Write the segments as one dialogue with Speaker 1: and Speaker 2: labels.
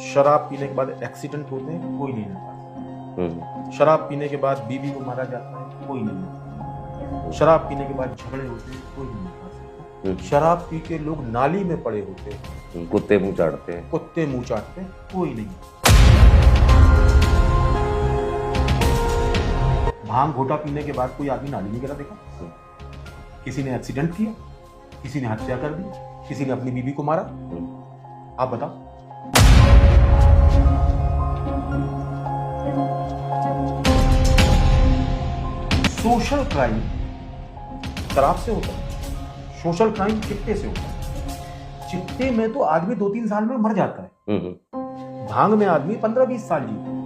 Speaker 1: शराब पीने के बाद एक्सीडेंट होते हैं, कोई नहीं निकाल। शराब पीने के बाद बीवी को मारा जाता है, कोई नहीं निकाल। शराब पीने के बाद झगड़े होते हैं, कोई नहीं निकाल। शराब पी के लोग नाली में पड़े होते हैं,
Speaker 2: कुत्ते मुंह चाटते हैं,
Speaker 1: कोई नहीं। भांग घोटा पीने के बाद कोई आदमी नाली में गिरा देखा? किसी ने एक्सीडेंट किया, किसी ने हत्या कर दी, किसी ने अपनी बीवी को मारा? आप बताओ। सोशल क्राइम शराब से होता है, सोशल क्राइम चिट्टे से होता है। चिट्टे में तो आदमी 2-3 साल में मर जाता है, भांग में आदमी 15-20 साल जीता है।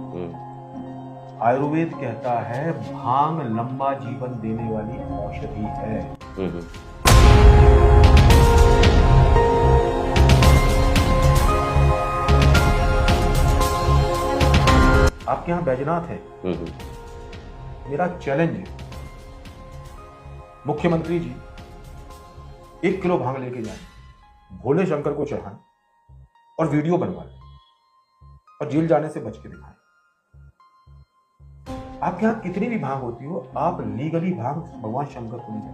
Speaker 1: आयुर्वेद कहता है भांग लंबा जीवन देने वाली औषधि है। आपके यहां बैजनाथ है, मेरा चैलेंज है, मुख्यमंत्री जी 1 किलो भांग लेके जाएं, भोले शंकर को चढ़ाएं और वीडियो बनवा लें और जेल जाने से बच के दिखाएं। आपके यहां कितनी भी भांग होती हो, आप लीगली भांग भगवान शंकर को नहीं दें।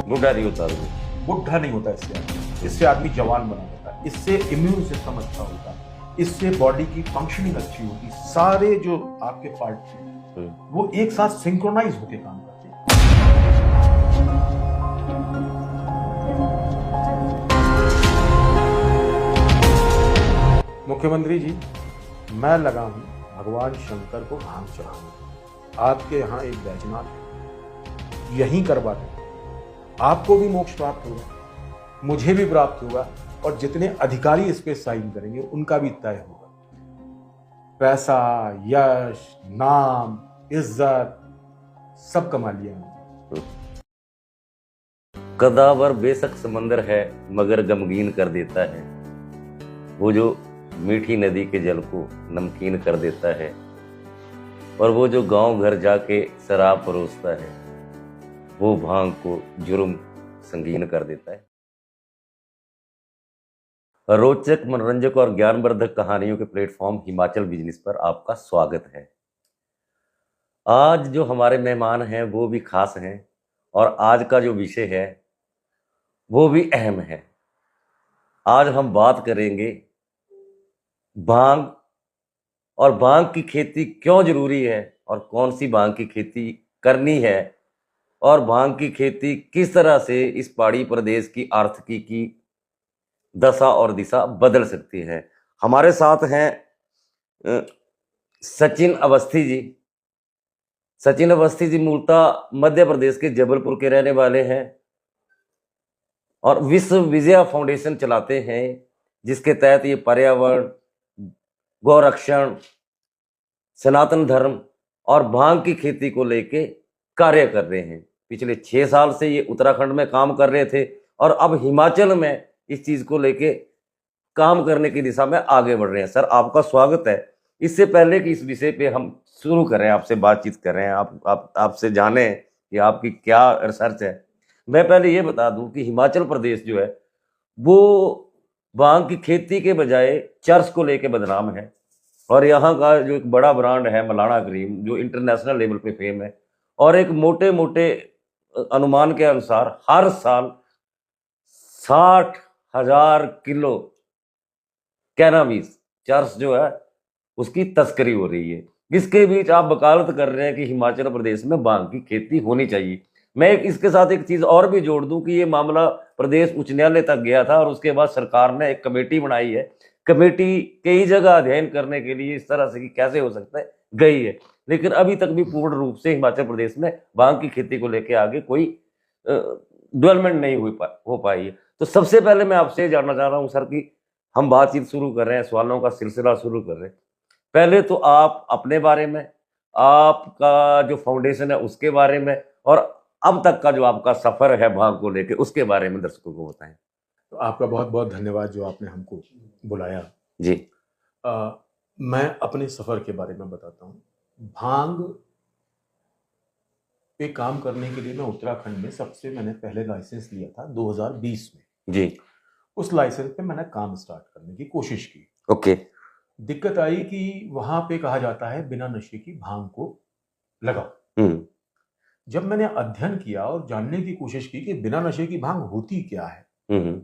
Speaker 2: बुढ़ा नहीं होता,
Speaker 1: बुढ़ा नहीं होता इससे आदमी जवान बना होता है, इससे इम्यून सिस्टम अच्छा होता है, इससे बॉडी की फंक्शनिंग अच्छी होती है। सारे जो आपके पार्ट हैं वो एक साथ सिंक्रोनाइज होकर काम करते हैं। मुख्यमंत्री जी, मैं लगा हूं भगवान शंकर को भांग चढ़ाने। आपके यहां एक बैजनाथ है, यहीं करवा दें, आपको भी मोक्ष प्राप्त होगा, मुझे भी प्राप्त होगा, और जितने अधिकारी इस पे साइन करेंगे उनका भी तय होगा। पैसा, यश, नाम, इज्जत सब कमा लिया हमने।
Speaker 2: कदावर बेशक समंदर है मगर गमगीन कर देता है, वो जो मीठी नदी के जल को नमकीन कर देता है, और वो जो गांव घर जाके शराब परोसता है, वो भांग को जुर्म संगीन कर देता है। रोचक, मनोरंजक और ज्ञानवर्धक कहानियों के प्लेटफॉर्म हिमाचल बिजनेस पर आपका स्वागत है। आज जो हमारे मेहमान हैं वो भी खास हैं, और आज का जो विषय है वो भी अहम है। आज हम बात करेंगे भांग, और भांग की खेती क्यों जरूरी है, और कौन सी भांग की खेती करनी है, और भांग की खेती किस तरह से इस पहाड़ी प्रदेश की आर्थिकी की दशा और दिशा बदल सकती है। हमारे साथ हैं सचिन अवस्थी जी। सचिन अवस्थी जी मूलतः मध्य प्रदेश के जबलपुर के रहने वाले हैं और विश्व विजया फाउंडेशन चलाते हैं, जिसके तहत ये पर्यावरण, गौरक्षण, सनातन धर्म और भांग की खेती को लेके कार्य कर रहे हैं। पिछले 6 साल से ये उत्तराखंड में काम कर रहे थे, और अब हिमाचल में इस चीज को लेके काम करने की दिशा में आगे बढ़ रहे हैं। सर, आपका स्वागत है। इससे पहले कि इस विषय पे हम शुरू करें, आपसे बातचीत करें, आपसे जाने कि आपकी क्या रिसर्च है, मैं पहले ये बता दूं कि हिमाचल प्रदेश जो है वो भांग की खेती के बजाय चर्च को लेके बदनाम है, और यहाँ का जो एक बड़ा ब्रांड है मलाना क्रीम, जो इंटरनेशनल लेवल पे फेम है, और एक मोटे मोटे अनुमान के अनुसार हर साल 60,000 किलो कैनाबिस चर्च जो है उसकी तस्करी हो रही है। इसके बीच आप वकालत कर रहे हैं कि हिमाचल प्रदेश में भांग की खेती होनी चाहिए। मैं इसके साथ एक चीज और भी जोड़ दूं कि ये मामला प्रदेश उच्च न्यायालय तक गया था, और उसके बाद सरकार ने एक कमेटी बनाई है। कमेटी कई जगह अध्ययन करने के लिए इस तरह से कि कैसे हो सकता है गई है, लेकिन अभी तक भी पूर्ण रूप से हिमाचल प्रदेश में भांग की खेती को लेकर आगे कोई डेवलपमेंट नहीं हो पाई है। तो सबसे पहले मैं आपसे जानना चाह रहा हूं सर कि हम बातचीत शुरू कर रहे हैं, सवालों का सिलसिला शुरू कर रहे हैं। पहले तो आप अपने बारे में, आपका जो फाउंडेशन है उसके बारे में, और अब तक का जो आपका सफर है भांग को लेके, उसके बारे में दर्शकों को बताएं।
Speaker 1: तो आपका बहुत बहुत धन्यवाद जो आपने हमको बुलाया
Speaker 2: जी।
Speaker 1: मैं अपने सफर के बारे में बताता हूँ। भांग पे काम करने के लिए मैं उत्तराखंड में मैंने पहले लाइसेंस लिया था 2020 में
Speaker 2: जी।
Speaker 1: उस लाइसेंस पे मैंने काम स्टार्ट करने की कोशिश की।
Speaker 2: ओके।
Speaker 1: दिक्कत आई कि वहां पे कहा जाता है बिना नशे की भांग को लगाओ।
Speaker 2: हम्म।
Speaker 1: जब मैंने अध्ययन किया और जानने की कोशिश की कि बिना नशे की भांग होती क्या है,
Speaker 2: हम्म।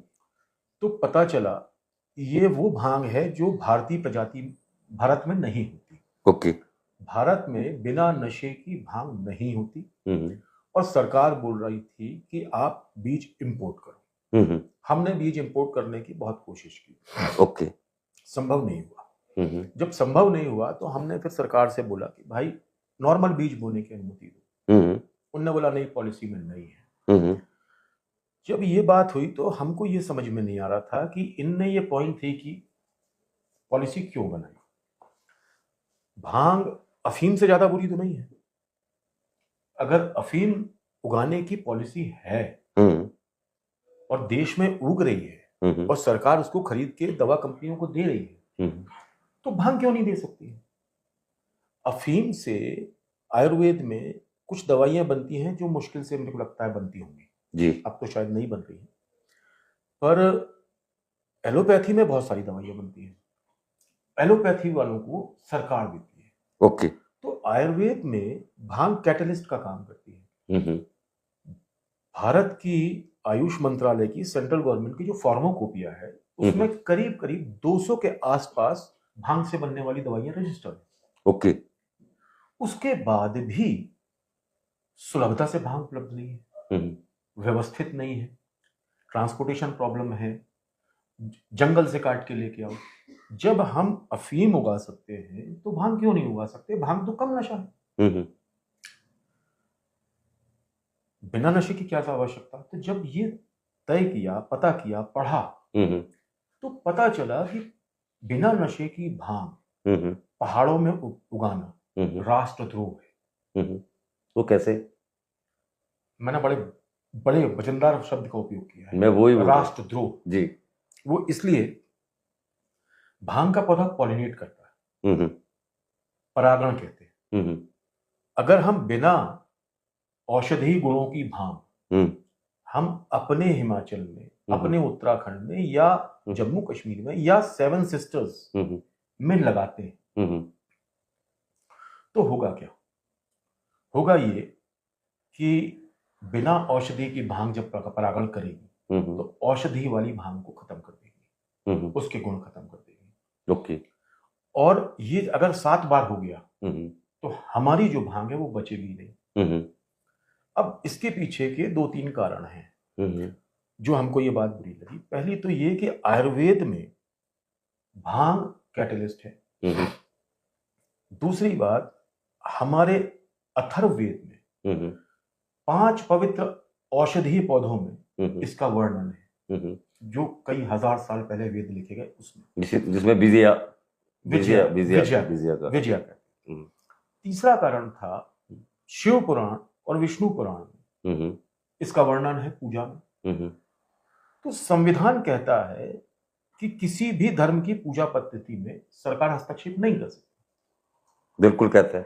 Speaker 1: तो पता चला ये वो भांग है जो भारतीय प्रजाति भारत में नहीं होती।
Speaker 2: ओके।
Speaker 1: भारत में बिना नशे की भांग नहीं होती
Speaker 2: हम्म।
Speaker 1: और सरकार बोल रही थी कि आप बीज इंपोर्ट करो।
Speaker 2: हम्म।
Speaker 1: हमने बीज इंपोर्ट करने की बहुत कोशिश की,
Speaker 2: ओके।
Speaker 1: संभव नहीं हुआ।
Speaker 2: हम्म।
Speaker 1: जब संभव नहीं हुआ तो हमने फिर सरकार से बोला कि भाई नॉर्मल बीज बोने की अनुमति दो।
Speaker 2: हम्म।
Speaker 1: उनने बोला नहीं, पॉलिसी में नहीं है।
Speaker 2: हम्म।
Speaker 1: जब ये बात हुई तो हमको ये समझ में नहीं आ रहा था कि इनने ये पॉइंट थी कि पॉलिसी क्यों बनाई। भांग अफीम से ज्यादा बुरी तो नहीं है। अगर अफीम उगाने की पॉलिसी है
Speaker 2: हम्म।
Speaker 1: और देश में उग रही है
Speaker 2: हम्म।
Speaker 1: और सरकार उसको खरीद के दवा कंपनियों को दे रही है,
Speaker 2: हम्म।
Speaker 1: तो भांग क्यों नहीं दे सकती है। अफीम से आयुर्वेद में कुछ दवाइयां बनती हैं जो मुश्किल से मेरे को लगता है बनती होंगी,
Speaker 2: जी।
Speaker 1: अब तो शायद नहीं बन रही है, पर एलोपैथी में बहुत सारी दवाइयां बनती हैं। एलोपैथी वालों को सरकार देती है।
Speaker 2: ओके।
Speaker 1: तो आयुर्वेद में भांग कैटलिस्ट का काम करती है।
Speaker 2: हम्म।
Speaker 1: भारत की आयुष मंत्रालय की सेंट्रल गवर्नमेंट की जो फार्माकोपिया है उसमें करीब करीब 200 के आसपास भांग से बनने वाली दवाइयां रजिस्टर्ड है।
Speaker 2: ओके।
Speaker 1: उसके बाद भी सुलभता से भांग उपलब्ध नहीं है, व्यवस्थित नहीं है, ट्रांसपोर्टेशन प्रॉब्लम है, जंगल से काट के लेके आओ। जब हम अफीम उगा सकते हैं तो भांग क्यों नहीं उगा सकते। भांग तो कम नशा है, बिना नशे की क्या आवश्यकता। तो जब ये तय किया, पता किया, पढ़ा, तो पता चला कि बिना नशे की भांग पहाड़ों में उगाना राष्ट्रद्रोह है।
Speaker 2: वो कैसे?
Speaker 1: मैंने बड़े बड़े वजनदार शब्द का उपयोग किया है,
Speaker 2: मैं वही बोल रहा हूं।
Speaker 1: राष्ट्रद्रोह
Speaker 2: जी।
Speaker 1: वो इसलिए भांग का पौधा पॉलिनेट करता है, परागण कहते हैं। अगर हम बिना औषधि गुणों की भांग हम अपने हिमाचल में, अपने उत्तराखंड में या जम्मू कश्मीर में या सेवन सिस्टर्स में लगाते हैं तो होगा क्या। होगा ये कि बिना औषधि की भांग जब परागण करेगी तो औषधि वाली भांग को खत्म कर देगी, उसके गुण खत्म कर देगी।
Speaker 2: ओके।
Speaker 1: और ये अगर 7 बार हो गया तो हमारी जो भांग है वो बचेगी नहीं। अब इसके पीछे के 2-3 कारण हैं जो हमको ये बात बुरी लगी। पहली तो ये कि आयुर्वेद में भांग कैटलिस्ट है। दूसरी बात, हमारे अथर्ववेद में 5 पवित्र औषधीय पौधों में इसका वर्णन है जो कई हजार साल पहले वेद लिखे गए उसमें, जिसमें
Speaker 2: विजया
Speaker 1: का। तीसरा कारण था शिव पुराण और विष्णु पुराण में इसका वर्णन है पूजा में। तो संविधान कहता है कि किसी भी धर्म की पूजा पद्धति में सरकार हस्तक्षेप नहीं कर सकती।
Speaker 2: बिल्कुल कहता है,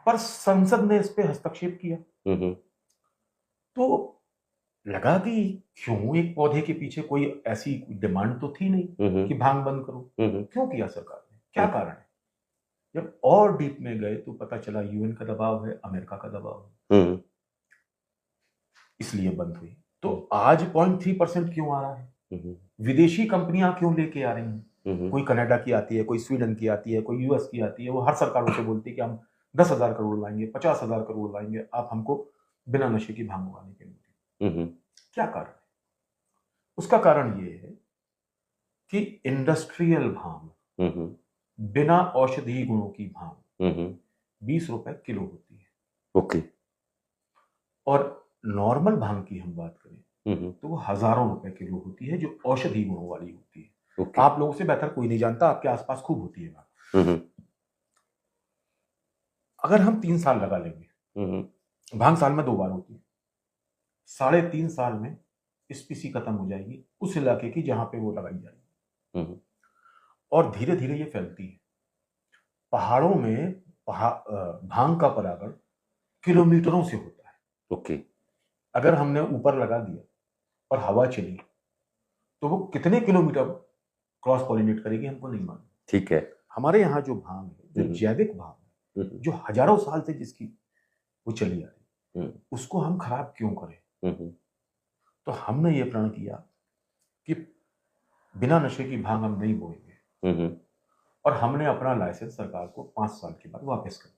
Speaker 1: पर संसद ने इस पे हस्तक्षेप किया। तो लगा कि क्यों, एक पौधे के पीछे कोई ऐसी डिमांड तो थी नहीं कि भांग बंद करो, क्यों किया सरकार ने, क्या कारण है। जब और डीप में गए तो पता चला यूएन का दबाव है, अमेरिका का दबाव है, इसलिए बंद हुई। तो आज 0.3% क्यों आ रहा है, विदेशी कंपनियां क्यों लेके आ रही हैं। कोई कनाडा की आती है, कोई स्वीडन की आती है, कोई यूएस की आती है, वो हर सरकारों से बोलती है कि हम 10,000 करोड़ लाएंगे, 50,000 करोड़ लाएंगे, आप हमको बिना नशे की भांग उगाने के लिए। क्या कारण है? उसका कारण ये है कि इंडस्ट्रियल भांग, बिना औषधि गुणों की भांग 20 रुपए किलो होती है।
Speaker 2: ओके।
Speaker 1: और नॉर्मल भांग की हम बात करें तो वो हजारों रुपए किलो होती है जो औषधि गुणों वाली होती है। आप लोगों से बेहतर कोई नहीं जानता, आपके आसपास खूब होती है भांग। अगर हम 3 साल लगा लेंगे, भांग साल में 2 बार होती है, 3.5 साल में स्पीसी खत्म हो जाएगी उस इलाके की जहां पे वो लगाई जाएगी। और धीरे धीरे ये फैलती है। पहाड़ों में भांग का परागण किलोमीटरों से होता है।
Speaker 2: ओके।
Speaker 1: अगर हमने ऊपर लगा दिया और हवा चली तो वो कितने किलोमीटर क्रॉस पॉलिनेट करेगी हमको नहीं मालूम।
Speaker 2: ठीक है।
Speaker 1: हमारे यहाँ जो भांग है, जो जैविक भांग है, जो हजारों साल से जिसकी वो चली आ रही, उसको हम खराब क्यों करें? तो हमने ये प्रण किया कि बिना नशे की भांग हम नहीं बोएंगे, और हमने अपना लाइसेंस सरकार को 5 साल के बाद वापस कर दिया।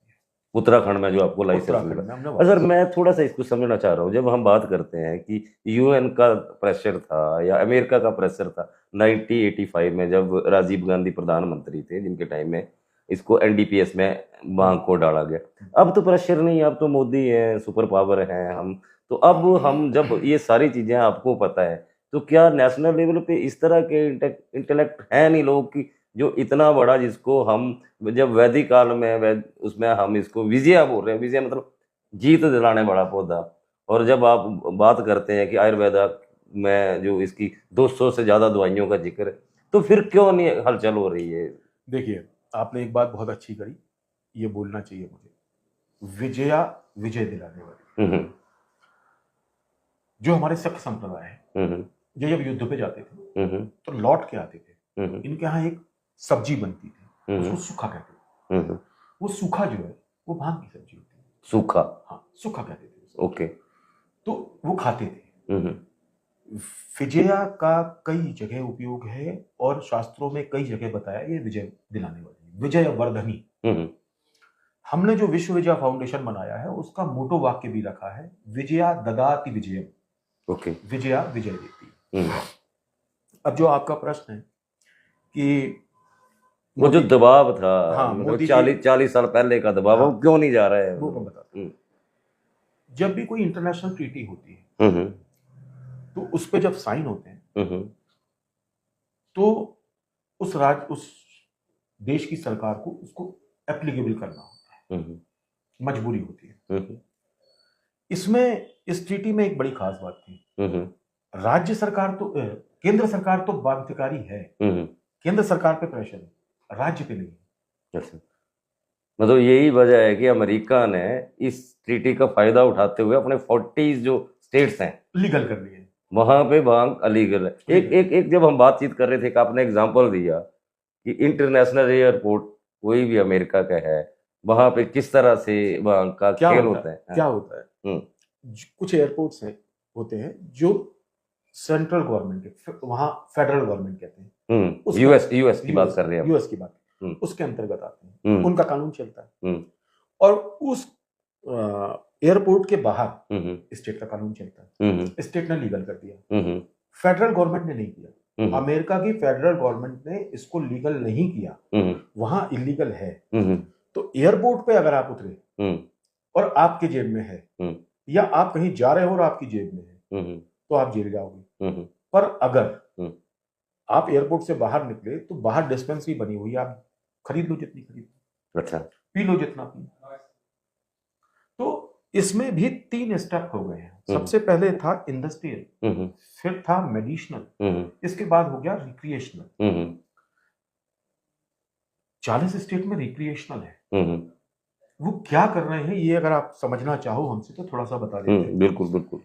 Speaker 2: उत्तराखंड में जो आपको लाइसेंस मिला। सर मैं थोड़ा सा इसको समझना चाह रहा हूँ, जब हम बात करते हैं कि यूएन का प्रेशर था या अमेरिका का प्रेशर था 1985 में, जब राजीव गांधी प्रधानमंत्री थे, जिनके टाइम में इसको एनडीपीएस में भांग को डाला गया। अब तो प्रेशर नहीं, अब तो मोदी है, सुपर पावर है हम, तो अब हम जब ये सारी चीजें आपको पता है, तो क्या नेशनल लेवल पे इस तरह के इंटेलेक्ट है नहीं लोग की जो इतना बड़ा, जिसको हम जब वैदिक काल में उसमें हम इसको विजया बोल रहे हैं, विजय मतलब जीत दिलाने वाला पौधा, और जब आप बात करते हैं कि आयुर्वेदा में जो इसकी 200 से ज्यादा दवाइयों का जिक्र है, तो फिर क्यों नहीं हलचल हो रही है?
Speaker 1: देखिए, आपने एक बात बहुत अच्छी करी, ये बोलना चाहिए मुझे, विजया विजय दिलाने वाली। जो हमारे शक संप्रदाय है, जो जब युद्ध पे जाते थे तो लौट के आते थे, इनके यहाँ एक सब्जी बनती थी, उसको सूखा कहते थे। वो सूखा जो है वो भांग की सब्जी होती है।
Speaker 2: सूखा?
Speaker 1: हाँ, सूखा कहते थे।
Speaker 2: ओके।
Speaker 1: तो वो खाते थे। विजया का कई जगह उपयोग है, और शास्त्रों में कई जगह बताया ये विजय दिलाने वाली, विजय वर्धनी। हमने जो विश्व विजया फाउंडेशन बनाया है, उसका मोटो वाक्य भी रखा है, विजया ददाति विजयम।
Speaker 2: ओके।
Speaker 1: विजया विजय देती है। अब जो आपका प्रश्न है कि
Speaker 2: वो जो दबाव था,
Speaker 1: हाँ,
Speaker 2: मतलब 40 साल पहले का दबाव, वो क्यों नहीं जा रहा है?
Speaker 1: वो मैं बताता हूं। जब भी कोई इंटरनेशनल ट्रीटी होती है, तो उस पे जब साइन होते हैं, तो उस देश की सरकार को उसको एप्लीकेबल करना होता है, मजबूरी होती है। इसमें इस ट्रीटी में एक बड़ी खास बात थी, राज्य सरकार तो केंद्र सरकार तो बाध्यकारी है, केंद्र सरकार पे प्रेशर है, राज्य पे नहीं।
Speaker 2: मतलब यही वजह है कि अमेरिका ने इस ट्रीटी का फायदा उठाते हुए अपने 40 जो स्टेट्स हैं
Speaker 1: लीगल कर लिए,
Speaker 2: वहां पे भांग अलीगल है। एक जब हम बातचीत कर रहे थे कि आपने एग्जांपल दिया कि इंटरनेशनल एयरपोर्ट कोई भी अमेरिका का है, वहां पे किस तरह से भांग का खेल होता है।
Speaker 1: क्या होता है, कुछ एयरपोर्ट्स होते हैं जो सेंट्रल गवर्नमेंट के, वहां फेडरल गवर्नमेंट कहते हैं,
Speaker 2: यूएस की बात कर रहे हैं,
Speaker 1: यूएस की बात, उसके अंतर्गत आते हैं, उनका कानून चलता है, और उस एयरपोर्ट के बाहर स्टेट का कानून चलता है। स्टेट ने लीगल कर दिया, फेडरल गवर्नमेंट ने नहीं किया। अमेरिका की फेडरल गवर्नमेंट ने इसको लीगल नहीं किया, वहां इलीगल है। तो एयरपोर्ट पे अगर आप उतरे और आपके जेब में है, या आप कहीं जा रहे हो और आपकी जेब में है, तो आप जेल जाओगे। पर अगर आप एयरपोर्ट से बाहर निकले तो बाहर डिस्पेंसरी बनी हुई है, आप खरीद लो जितनी खरीद,
Speaker 2: अच्छा,
Speaker 1: पी लो जितना पी। तो इसमें भी 3 स्टेप हो गए हैं। सबसे पहले था इंडस्ट्रियल, फिर था मेडिसिनल, इसके बाद हो गया रिक्रिएशनल। 40 स्टेट में रिक्रिएशनल है। वो क्या कर रहे हैं ये अगर आप समझना चाहो हमसे तो थोड़ा सा बता देते हैं।
Speaker 2: बिल्कुल बिल्कुल।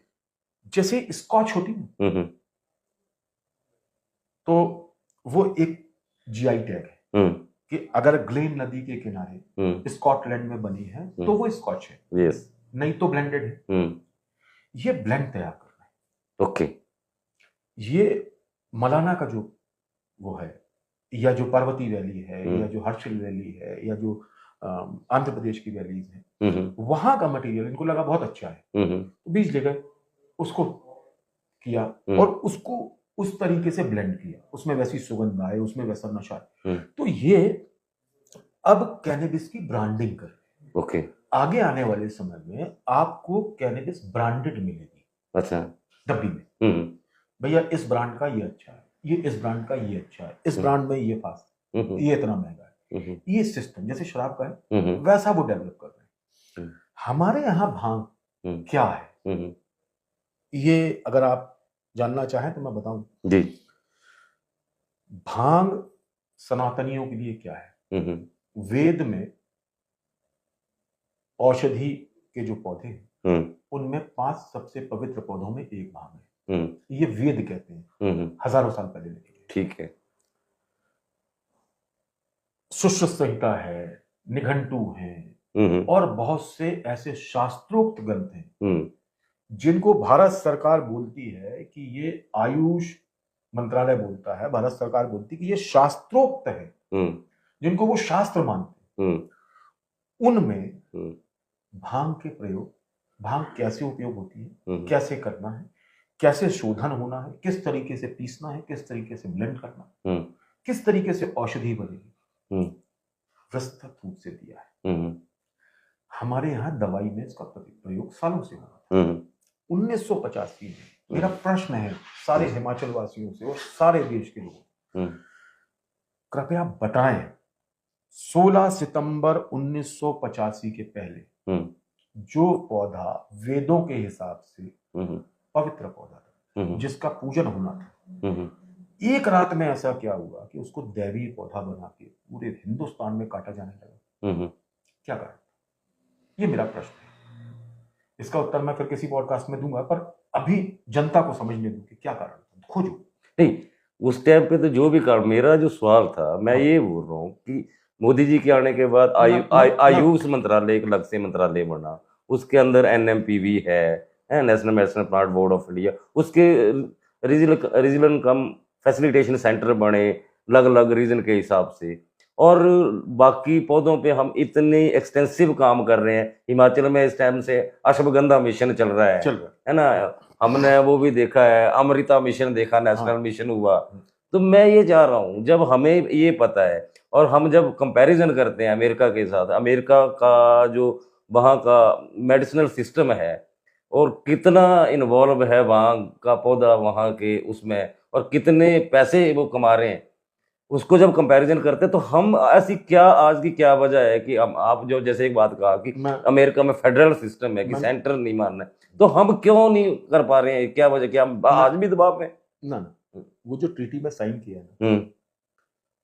Speaker 1: जैसे स्कॉच होती है, तो वो एक जीआई टैग है कि अगर ग्लेन नदी के किनारे स्कॉटलैंड में बनी है तो वो स्कॉच है,
Speaker 2: यस,
Speaker 1: नहीं तो ब्लेंडेड है। ये ब्लेंड तैयार कर रहे हैं।
Speaker 2: ओके।
Speaker 1: ये मलाना का जो वो है, या जो पार्वती वैली है, या जो हर्षिल वैली है, या जो आंध्र प्रदेश की वैलीज है, वहां का मटेरियल इनको लगा बहुत अच्छा है, तो बीज ले गए, उसको किया और उसको उस तरीके से ब्लेंड किया, उसमें वैसी सुगंध आए, उसमें वैसा नशा आए। तो ये अब कैनेबिस की ब्रांडिंग कर,
Speaker 2: ओके,
Speaker 1: आगे आने वाले समय में आपको कैनेबिस ब्रांडेड मिलेगी। अच्छा, डब्बी में, भैया इस ब्रांड का ये अच्छा है, ये इस ब्रांड का ये अच्छा है, इस ब्रांड में ये फास्ट, ये इतना महंगा है। ये सिस्टम जैसे शराब का है वैसा वो डेवलप कर रहे हैं। हमारे यहाँ भांग क्या है, ये अगर आप जानना चाहें तो मैं बताऊं जी। भांग सनातनियों के लिए क्या है, वेद में औषधि के जो पौधे हैं उनमें 5 सबसे पवित्र पौधों में एक भांग है। ये वेद कहते हैं, हजारों साल पहले लिखे गए।
Speaker 2: ठीक है।
Speaker 1: सुश्रुत संहिता है, निघंटु है, और बहुत से ऐसे शास्त्रोक्त ग्रंथ हैं जिनको भारत सरकार बोलती है कि ये आयुष मंत्रालय बोलता है, भारत सरकार बोलती है कि ये शास्त्रोक्त है, जिनको वो शास्त्र मानते हैं। उनमें भांग के प्रयोग, भांग कैसे उपयोग होती है, कैसे करना है, कैसे शोधन होना है, किस तरीके से पीसना है, किस तरीके से ब्लेंड करना, किस तरीके से औषधि बनेगी, विस्तृत रूप से दिया है। हमारे यहाँ दवाई में इसका प्रयोग सालों से हो रहा था। 1985 में मेरा प्रश्न है सारे हिमाचल वासियों से और सारे देश के लोगों, कृपया बताएं 16 सितंबर 1985 के पहले जो पौधा वेदों के हिसाब से पवित्र पौधा था, जिसका पूजन होना था, एक रात में ऐसा क्या हुआ कि उसको दैवीय पौधा बना के पूरे हिंदुस्तान में काटा जाने लगा? क्या कारण? ये मेरा प्रश्न है। इसका उत्तर मैं फिर किसी पॉडकास्ट में दूंगा, पर अभी जनता को समझने दूं कि क्या कारण था, खोजो।
Speaker 2: नहीं, उस टाइम पे तो जो भी कारण, मेरा जो सवाल था, मैं ये बोल रहा हूँ कि मोदी जी के आने के बाद आयुष मंत्रालय एक अलग से मंत्रालय बना, उसके अंदर NMPV है national medicine plant board of India, उसके रीजनल कम फैसिलिटेशन सेंटर बने अलग अलग रीजन के हिसाब से, और बाकी पौधों पे हम इतने एक्सटेंसिव काम कर रहे हैं। हिमाचल में इस टाइम से अश्वगंधा मिशन चल रहा है ना, हमने वो भी देखा है, अमृता मिशन देखा, नेशनल मिशन हुआ। तो मैं ये चाह रहा हूँ, जब हमें ये पता है और हम जब कंपैरिजन करते हैं अमेरिका के साथ, अमेरिका का जो वहाँ का मेडिसिनल सिस्टम है और कितना इन्वॉल्व है वहाँ का पौधा वहाँ के उसमें, और कितने पैसे वो कमा रहे हैं, उसको जब कंपैरिजन करते हैं तो हम ऐसी क्या, आज की क्या वजह है कि हम, आप जो जैसे एक बात कहा कि अमेरिका में फेडरल सिस्टम है कि सेंटर नहीं मानना है, तो हम क्यों नहीं कर पा रहे हैं? क्या वजह, क्या हम आज भी दबाव में?
Speaker 1: ना, वो जो ट्रीटी में साइन किया है ना,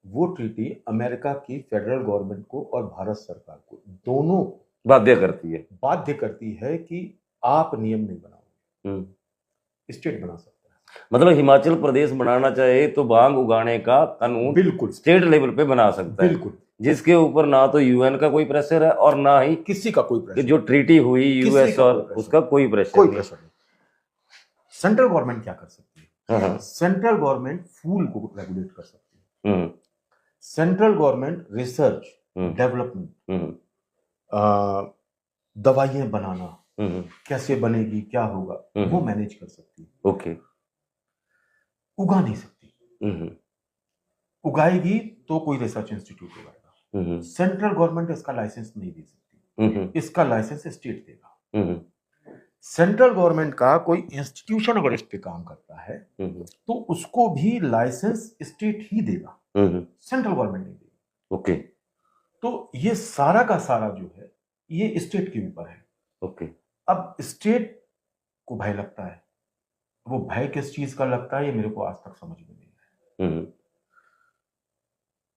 Speaker 1: वो ट्रीटी अमेरिका की फेडरल गवर्नमेंट को और भारत सरकार को दोनों
Speaker 2: बाध्य करती है कि आप नियम नहीं बनाओगे, स्टेट बना सकते। मतलब हिमाचल प्रदेश बनाना चाहे तो भांग उगाने का कानून
Speaker 1: बिल्कुल
Speaker 2: स्टेट लेवल पे बना सकता है,
Speaker 1: बिल्कुल,
Speaker 2: जिसके ऊपर ना तो UN का कोई प्रेशर है और ना ही
Speaker 1: किसी का कोई प्रेशर,
Speaker 2: जो ट्रीटी हुई US और उसका कोई प्रेशर नहीं।
Speaker 1: सेंट्रल गवर्नमेंट क्या कर सकती है? सेंट्रल गवर्नमेंट फूल को रेगुलेट कर सकती है। सेंट्रल गवर्नमेंट रिसर्च डेवलपमेंट, दवाइयां बनाना कैसे बनेगी, क्या होगा, वो मैनेज कर सकती है।
Speaker 2: ओके।
Speaker 1: उगा नहीं सकती, उगाएगी तो कोई रिसर्च इंस्टीट्यूट उगाएगा। सेंट्रल गवर्नमेंट इसका लाइसेंस नहीं दे सकती, इसका लाइसेंस स्टेट देगा। सेंट्रल गवर्नमेंट का कोई इंस्टीट्यूशन अगर इस पे काम करता है तो उसको भी लाइसेंस स्टेट ही देगा, सेंट्रल गवर्नमेंट नहीं देगा।
Speaker 2: ओके।
Speaker 1: तो ये सारा का सारा जो है ये स्टेट के ऊपर है।
Speaker 2: ओके।
Speaker 1: अब स्टेट को भय लगता है, वो भय किस चीज का लगता है ये मेरे को आज तक समझ में नहीं आया।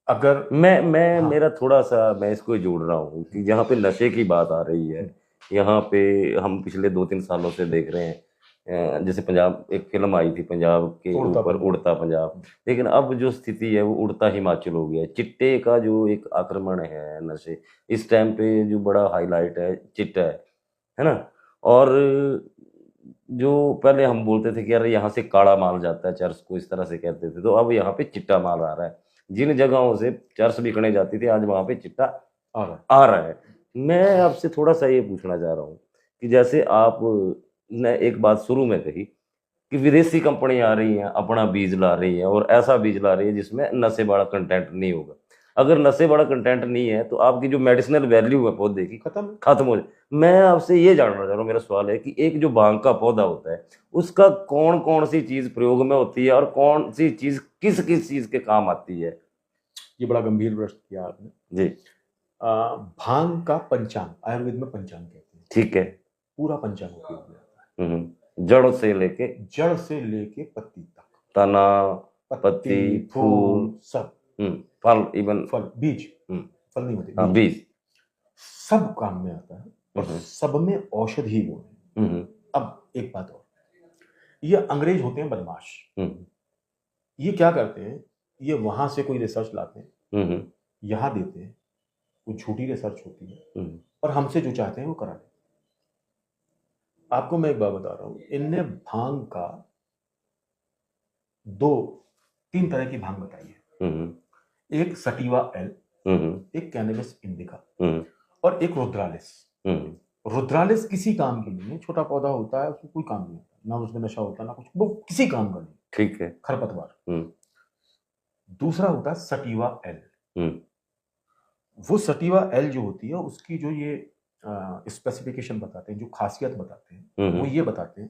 Speaker 1: अगर
Speaker 2: मैं मेरा थोड़ा सा, मैं इसको जोड़ रहा हूँ कि यहाँ पे नशे की बात आ रही है, यहाँ पे हम पिछले 2-3 सालों से देख रहे हैं, जैसे पंजाब एक फिल्म आई थी पंजाब के ऊपर, उड़ता पंजाब, लेकिन अब जो स्थिति है वो उड़ता हिमाचल हो गया। चिट्टे का जो एक आक्रमण है, नशे इस टाइम पे जो बड़ा हाईलाइट है चिट्टा है ना, और जो पहले हम बोलते थे कि यार यहाँ से काला माल जाता है, चर्स को इस तरह से कहते थे, तो अब यहाँ पे चिट्टा माल आ रहा है। जिन जगहों से चर्स बिकने जाती थी आज वहाँ पे चिट्टा आ रहा है। मैं आपसे थोड़ा सा ये पूछना चाह रहा हूँ कि जैसे आप ने एक बात शुरू में कही कि विदेशी कंपनी आ रही हैं, अपना बीज ला रही है और ऐसा बीज ला रही है जिसमें नशे वाला कंटेंट नहीं होगा। अगर नशे वाला कंटेंट नहीं है तो आपकी जो मेडिसिनल वैल्यू है पौधे की खत्म हो जाए। मैं आपसे ये जानना चाह रहा हूँ, मेरा सवाल है कि एक जो भांग का पौधा होता है उसका कौन कौन सी चीज प्रयोग में होती है और कौन सी चीज किस किस चीज के काम आती है?
Speaker 1: ये बड़ा गंभीर प्रश्न किया आपने
Speaker 2: जी।
Speaker 1: भांग का पंचांग, आयुर्वेद में पंचांग कहते हैं, ठीक है, पूरा पंचांग उपयोग में आता है।
Speaker 2: जड़ से लेके
Speaker 1: पत्ती तक,
Speaker 2: तना, पत्ती, फूल,
Speaker 1: सब,
Speaker 2: फल, इवन
Speaker 1: फल, बीज, फल नहीं होते,
Speaker 2: बीज,
Speaker 1: सब काम में आता है और सब में औषधि गुण है। अब एक बात और, ये अंग्रेज होते हैं बदमाश। ये क्या करते हैं, ये वहां से कोई रिसर्च लाते हैं, यहाँ देते हैं, वो झूठी रिसर्च होती है और हमसे जो चाहते हैं वो करा लेते हैं। आपको मैं एक बात बता रहा हूं, इनने भांग का 3 तरह की भांग बताई है। एक सटीवा एल, एक कैनबिस इंडिका और एक रुद्रालिस। रुद्रालिस किसी काम के लिए, छोटा पौधा होता है, उसको कोई काम नहीं होता, ना उसमें नशा होता ना कुछ, वो किसी काम का नहीं।
Speaker 2: ठीक है।
Speaker 1: खरपतवार। दूसरा होता है सटीवा एल। वो सटीवा एल जो होती है, उसकी जो ये स्पेसिफिकेशन बताते हैं, जो खासियत बताते हैं, वो ये बताते हैं,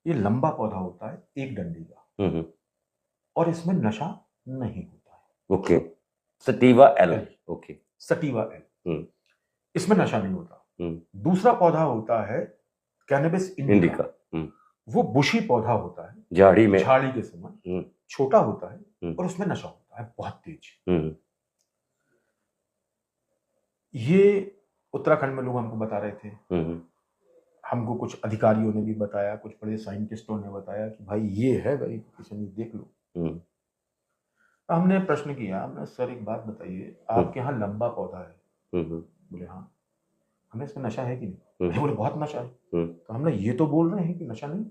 Speaker 1: ये लंबा पौधा होता है, एक डंडी का, और इसमें नशा नहीं होता है।
Speaker 2: Okay, sativa L. Okay,
Speaker 1: sativa L, इसमें नशा नहीं होता। दूसरा पौधा होता है कैनबिस इंडिका। वो बुशी पौधा होता है, झाड़ी में, झाड़ी के समान, छोटा होता है और उसमें नशा होता है बहुत तेज। ये उत्तराखंड में लोग हमको बता रहे थे, हमको कुछ अधिकारियों ने भी बताया, कुछ बड़े साइंटिस्टों ने बताया कि भाई ये है वेरिफिकेशन, ये देख लो। हमने प्रश्न किया, हमने सर एक बात बताइए, आपके यहाँ लंबा पौधा है? बोले हाँ। हमें इसमें नशा है कि नहीं? बोले बहुत नशा है। तो हमने ये तो बोल रहे हैं कि नशा नहीं,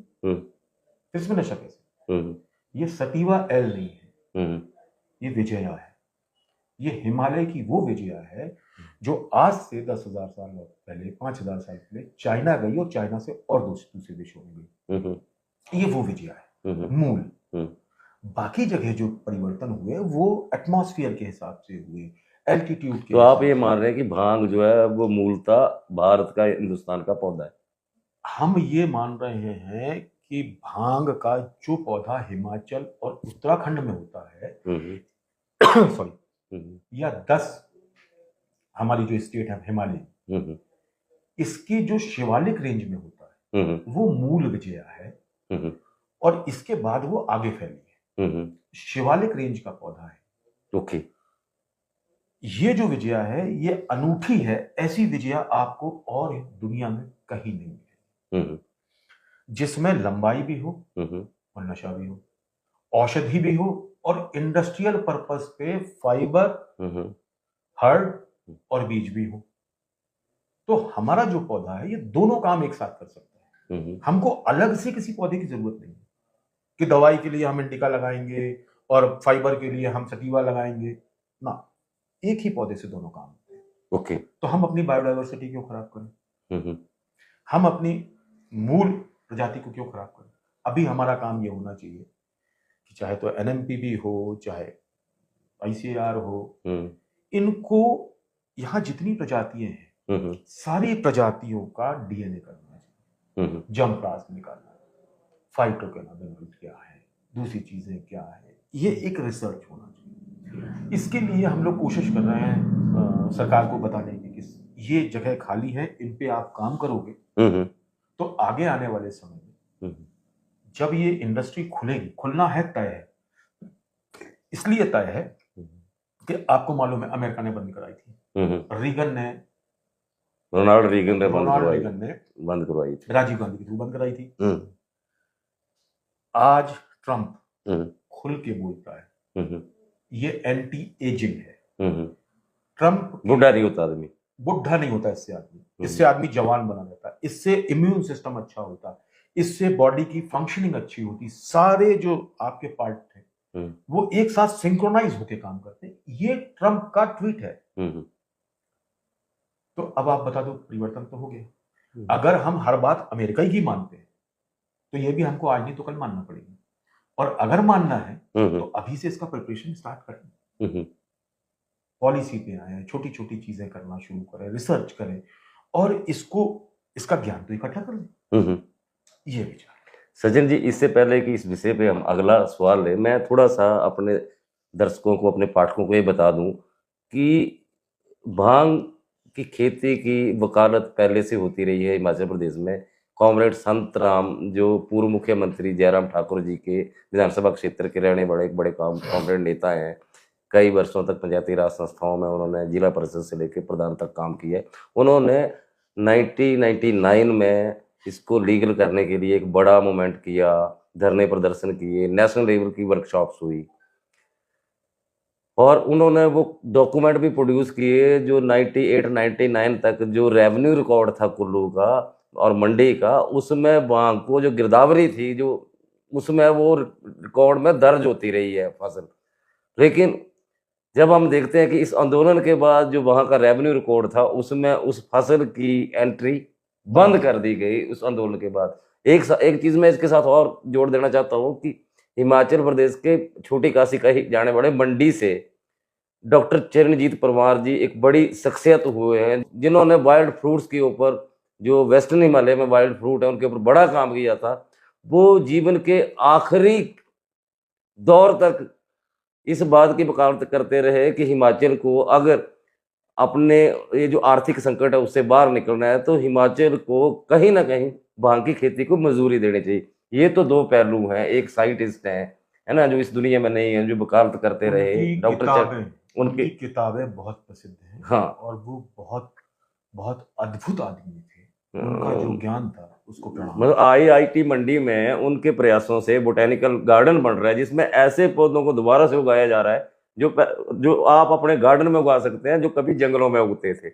Speaker 1: फिर इसमें नशा कैसे? ये सटीवा एल नहीं है, ये विजया है। ये हिमालय की वो विजया है जो आज से 10,000 साल पहले, 5,000 साल पहले चाइना गई और चाइना से और दूसरे देशों में गई। ये वो विजया है मूल। बाकी जगह जो परिवर्तन हुए वो एटमॉस्फेयर के हिसाब से हुए, एल्टीट्यूड के।
Speaker 2: तो आप ये मान रहे हैं कि भांग जो है वो मूलतः भारत का, हिंदुस्तान का पौधा है? हम
Speaker 1: ये मान रहे हैं कि भांग का जो पौधा हिमाचल और उत्तराखंड में होता है, सॉरी, या 10 हमारी जो स्टेट है हिमालय, इसकी जो शिवालिक रेंज में होता है वो मूल विजया है, और इसके बाद वो आगे फैली है। शिवालिक रेंज का पौधा है।
Speaker 2: ओके।
Speaker 1: ये जो विजया है ये अनूठी है, ऐसी विजया आपको और दुनिया में कहीं नहीं मिलेगी, जिसमें लंबाई भी हो और नशा भी हो, औषधि भी हो और इंडस्ट्रियल पर्पस पे फाइबर, हर्ड और बीज भी हो। तो हमारा जो पौधा है ये दोनों काम एक साथ कर सकता है। हमको अलग से किसी पौधे की जरूरत नहीं है कि दवाई के लिए हम इंडिका लगाएंगे और फाइबर के लिए हम सटीवा लगाएंगे ना, एक ही पौधे से दोनों काम होते हैं।
Speaker 2: ओके।
Speaker 1: तो हम अपनी बायोडाइवर्सिटी क्यों खराब करें? हम अपनी मूल प्रजाति को क्यों खराब करें? अभी हमारा काम ये होना चाहिए कि चाहे तो एनएमपीबी हो, चाहे आईसीआर हो, इनको यहाँ जितनी प्रजातियां हैं सारी प्रजातियों का डीएनए करना चाहिए, जम्प्लाज्म निकालना, फाइटोकेनाबिनोइड क्या है, दूसरी चीजें क्या है, ये एक रिसर्च होना चाहिए। इसके लिए हम लोग कोशिश कर रहे हैं सरकार को बताने की कि ये जगह खाली है, इन पे आप काम करोगे तो आगे आने वाले समय में जब ये इंडस्ट्री खुलेगी, खुलना है, तय है, इसलिए तय है कि आपको मालूम है अमेरिका ने बंद कराई थी, रीगन ने, रोनाल्ड रीगन ने बंद करवाई थी, राजीव गांधी के थ्रू बंद कराई थी। आज ट्रंप खुल के बोलता है ये एंटी एजिंग है। ट्रंप बुढ़ा नहीं होता आदमी, बुढ़ा नहीं होता इससे आदमी जवान बना रहता है, इससे इम्यून सिस्टम अच्छा होता है, इससे बॉडी की फंक्शनिंग अच्छी होती, सारे जो आपके पार्ट थे वो एक साथ सिंक्रोनाइज होके काम करते। ये ट्रंप का ट्वीट है। तो अब आप बता दो, परिवर्तन तो हो गया। अगर हम हर बात अमेरिका ही की मानते हैं तो ये भी हमको आज नहीं तो कल मानना पड़ेगा, और अगर मानना है तो अभी से इसका प्रिपरेशन स्टार्ट करें, पॉलिसी पे आए, छोटी छोटी चीजें करना शुरू करें, रिसर्च करें और इसका ज्ञान तो इकट्ठा कर लें। ये विचार।
Speaker 2: सचिन जी, इससे पहले कि इस विषय पे हम अगला सवाल लें, मैं थोड़ा सा अपने दर्शकों को, अपने पाठकों को ये बता दूं कि भांग की खेती की वकालत पहले से होती रही है हिमाचल प्रदेश में। कॉमरेड संत राम, जो पूर्व मुख्यमंत्री जयराम ठाकुर जी के विधानसभा क्षेत्र के रहने बड़े एक बड़े कॉमरेड नेता हैं, कई वर्षों तक पंचायती राज संस्थाओं में उन्होंने जिला परिषद से लेकर प्रधान तक काम किया है। उन्होंने 1999 में इसको लीगल करने के लिए एक बड़ा मूवमेंट किया, धरने प्रदर्शन किए, नेशनल लेवल की वर्कशॉप्स हुई और उन्होंने वो डॉक्यूमेंट भी प्रोड्यूस किए जो 98 99 तक जो रेवेन्यू रिकॉर्ड था कुल्लू का और मंडी का, उसमें बांग को जो गिरदावरी थी जो उसमें वो रिकॉर्ड में दर्ज होती रही है फसल। लेकिन जब हम देखते हैं कि इस आंदोलन के बाद जो वहाँ का रेवेन्यू रिकॉर्ड था उसमें उस फसल की एंट्री बंद कर दी गई उस आंदोलन के बाद। एक चीज़ मैं इसके साथ और जोड़ देना चाहता हूँ कि हिमाचल प्रदेश के छोटी काशी कही जाने वाले मंडी से डॉक्टर चरणजीत परमार जी एक बड़ी शख्सियत हुए हैं जिन्होंने वाइल्ड फ्रूट्स के ऊपर, जो वेस्टर्न हिमालय में वाइल्ड फ्रूट है उनके ऊपर बड़ा काम किया था। वो जीवन के आखिरी दौर तक इस बात की वकालत करते रहे कि हिमाचल को अगर अपने ये जो आर्थिक संकट है उससे बाहर निकलना है तो हिमाचल को कहीं ना कहीं भांग की खेती को मंजूरी देनी चाहिए। ये तो दो पहलू हैं, एक साइंटिस्ट हैं है ना जो इस दुनिया में नहीं है, जो वकालत करते रहे डॉक्टर
Speaker 1: उनकी किताबें बहुत प्रसिद्ध हैं।
Speaker 2: हाँ,
Speaker 1: और वो बहुत बहुत अद्भुत आदमी थे, उनका जो ज्ञान था उसको प्रणाम।
Speaker 2: मतलब IIT मंडी में उनके प्रयासों से बोटेनिकल गार्डन बन रहा है जिसमें ऐसे पौधों को दोबारा से उगाया जा रहा है जो आप अपने गार्डन में उगा सकते हैं जो कभी जंगलों में उगते थे।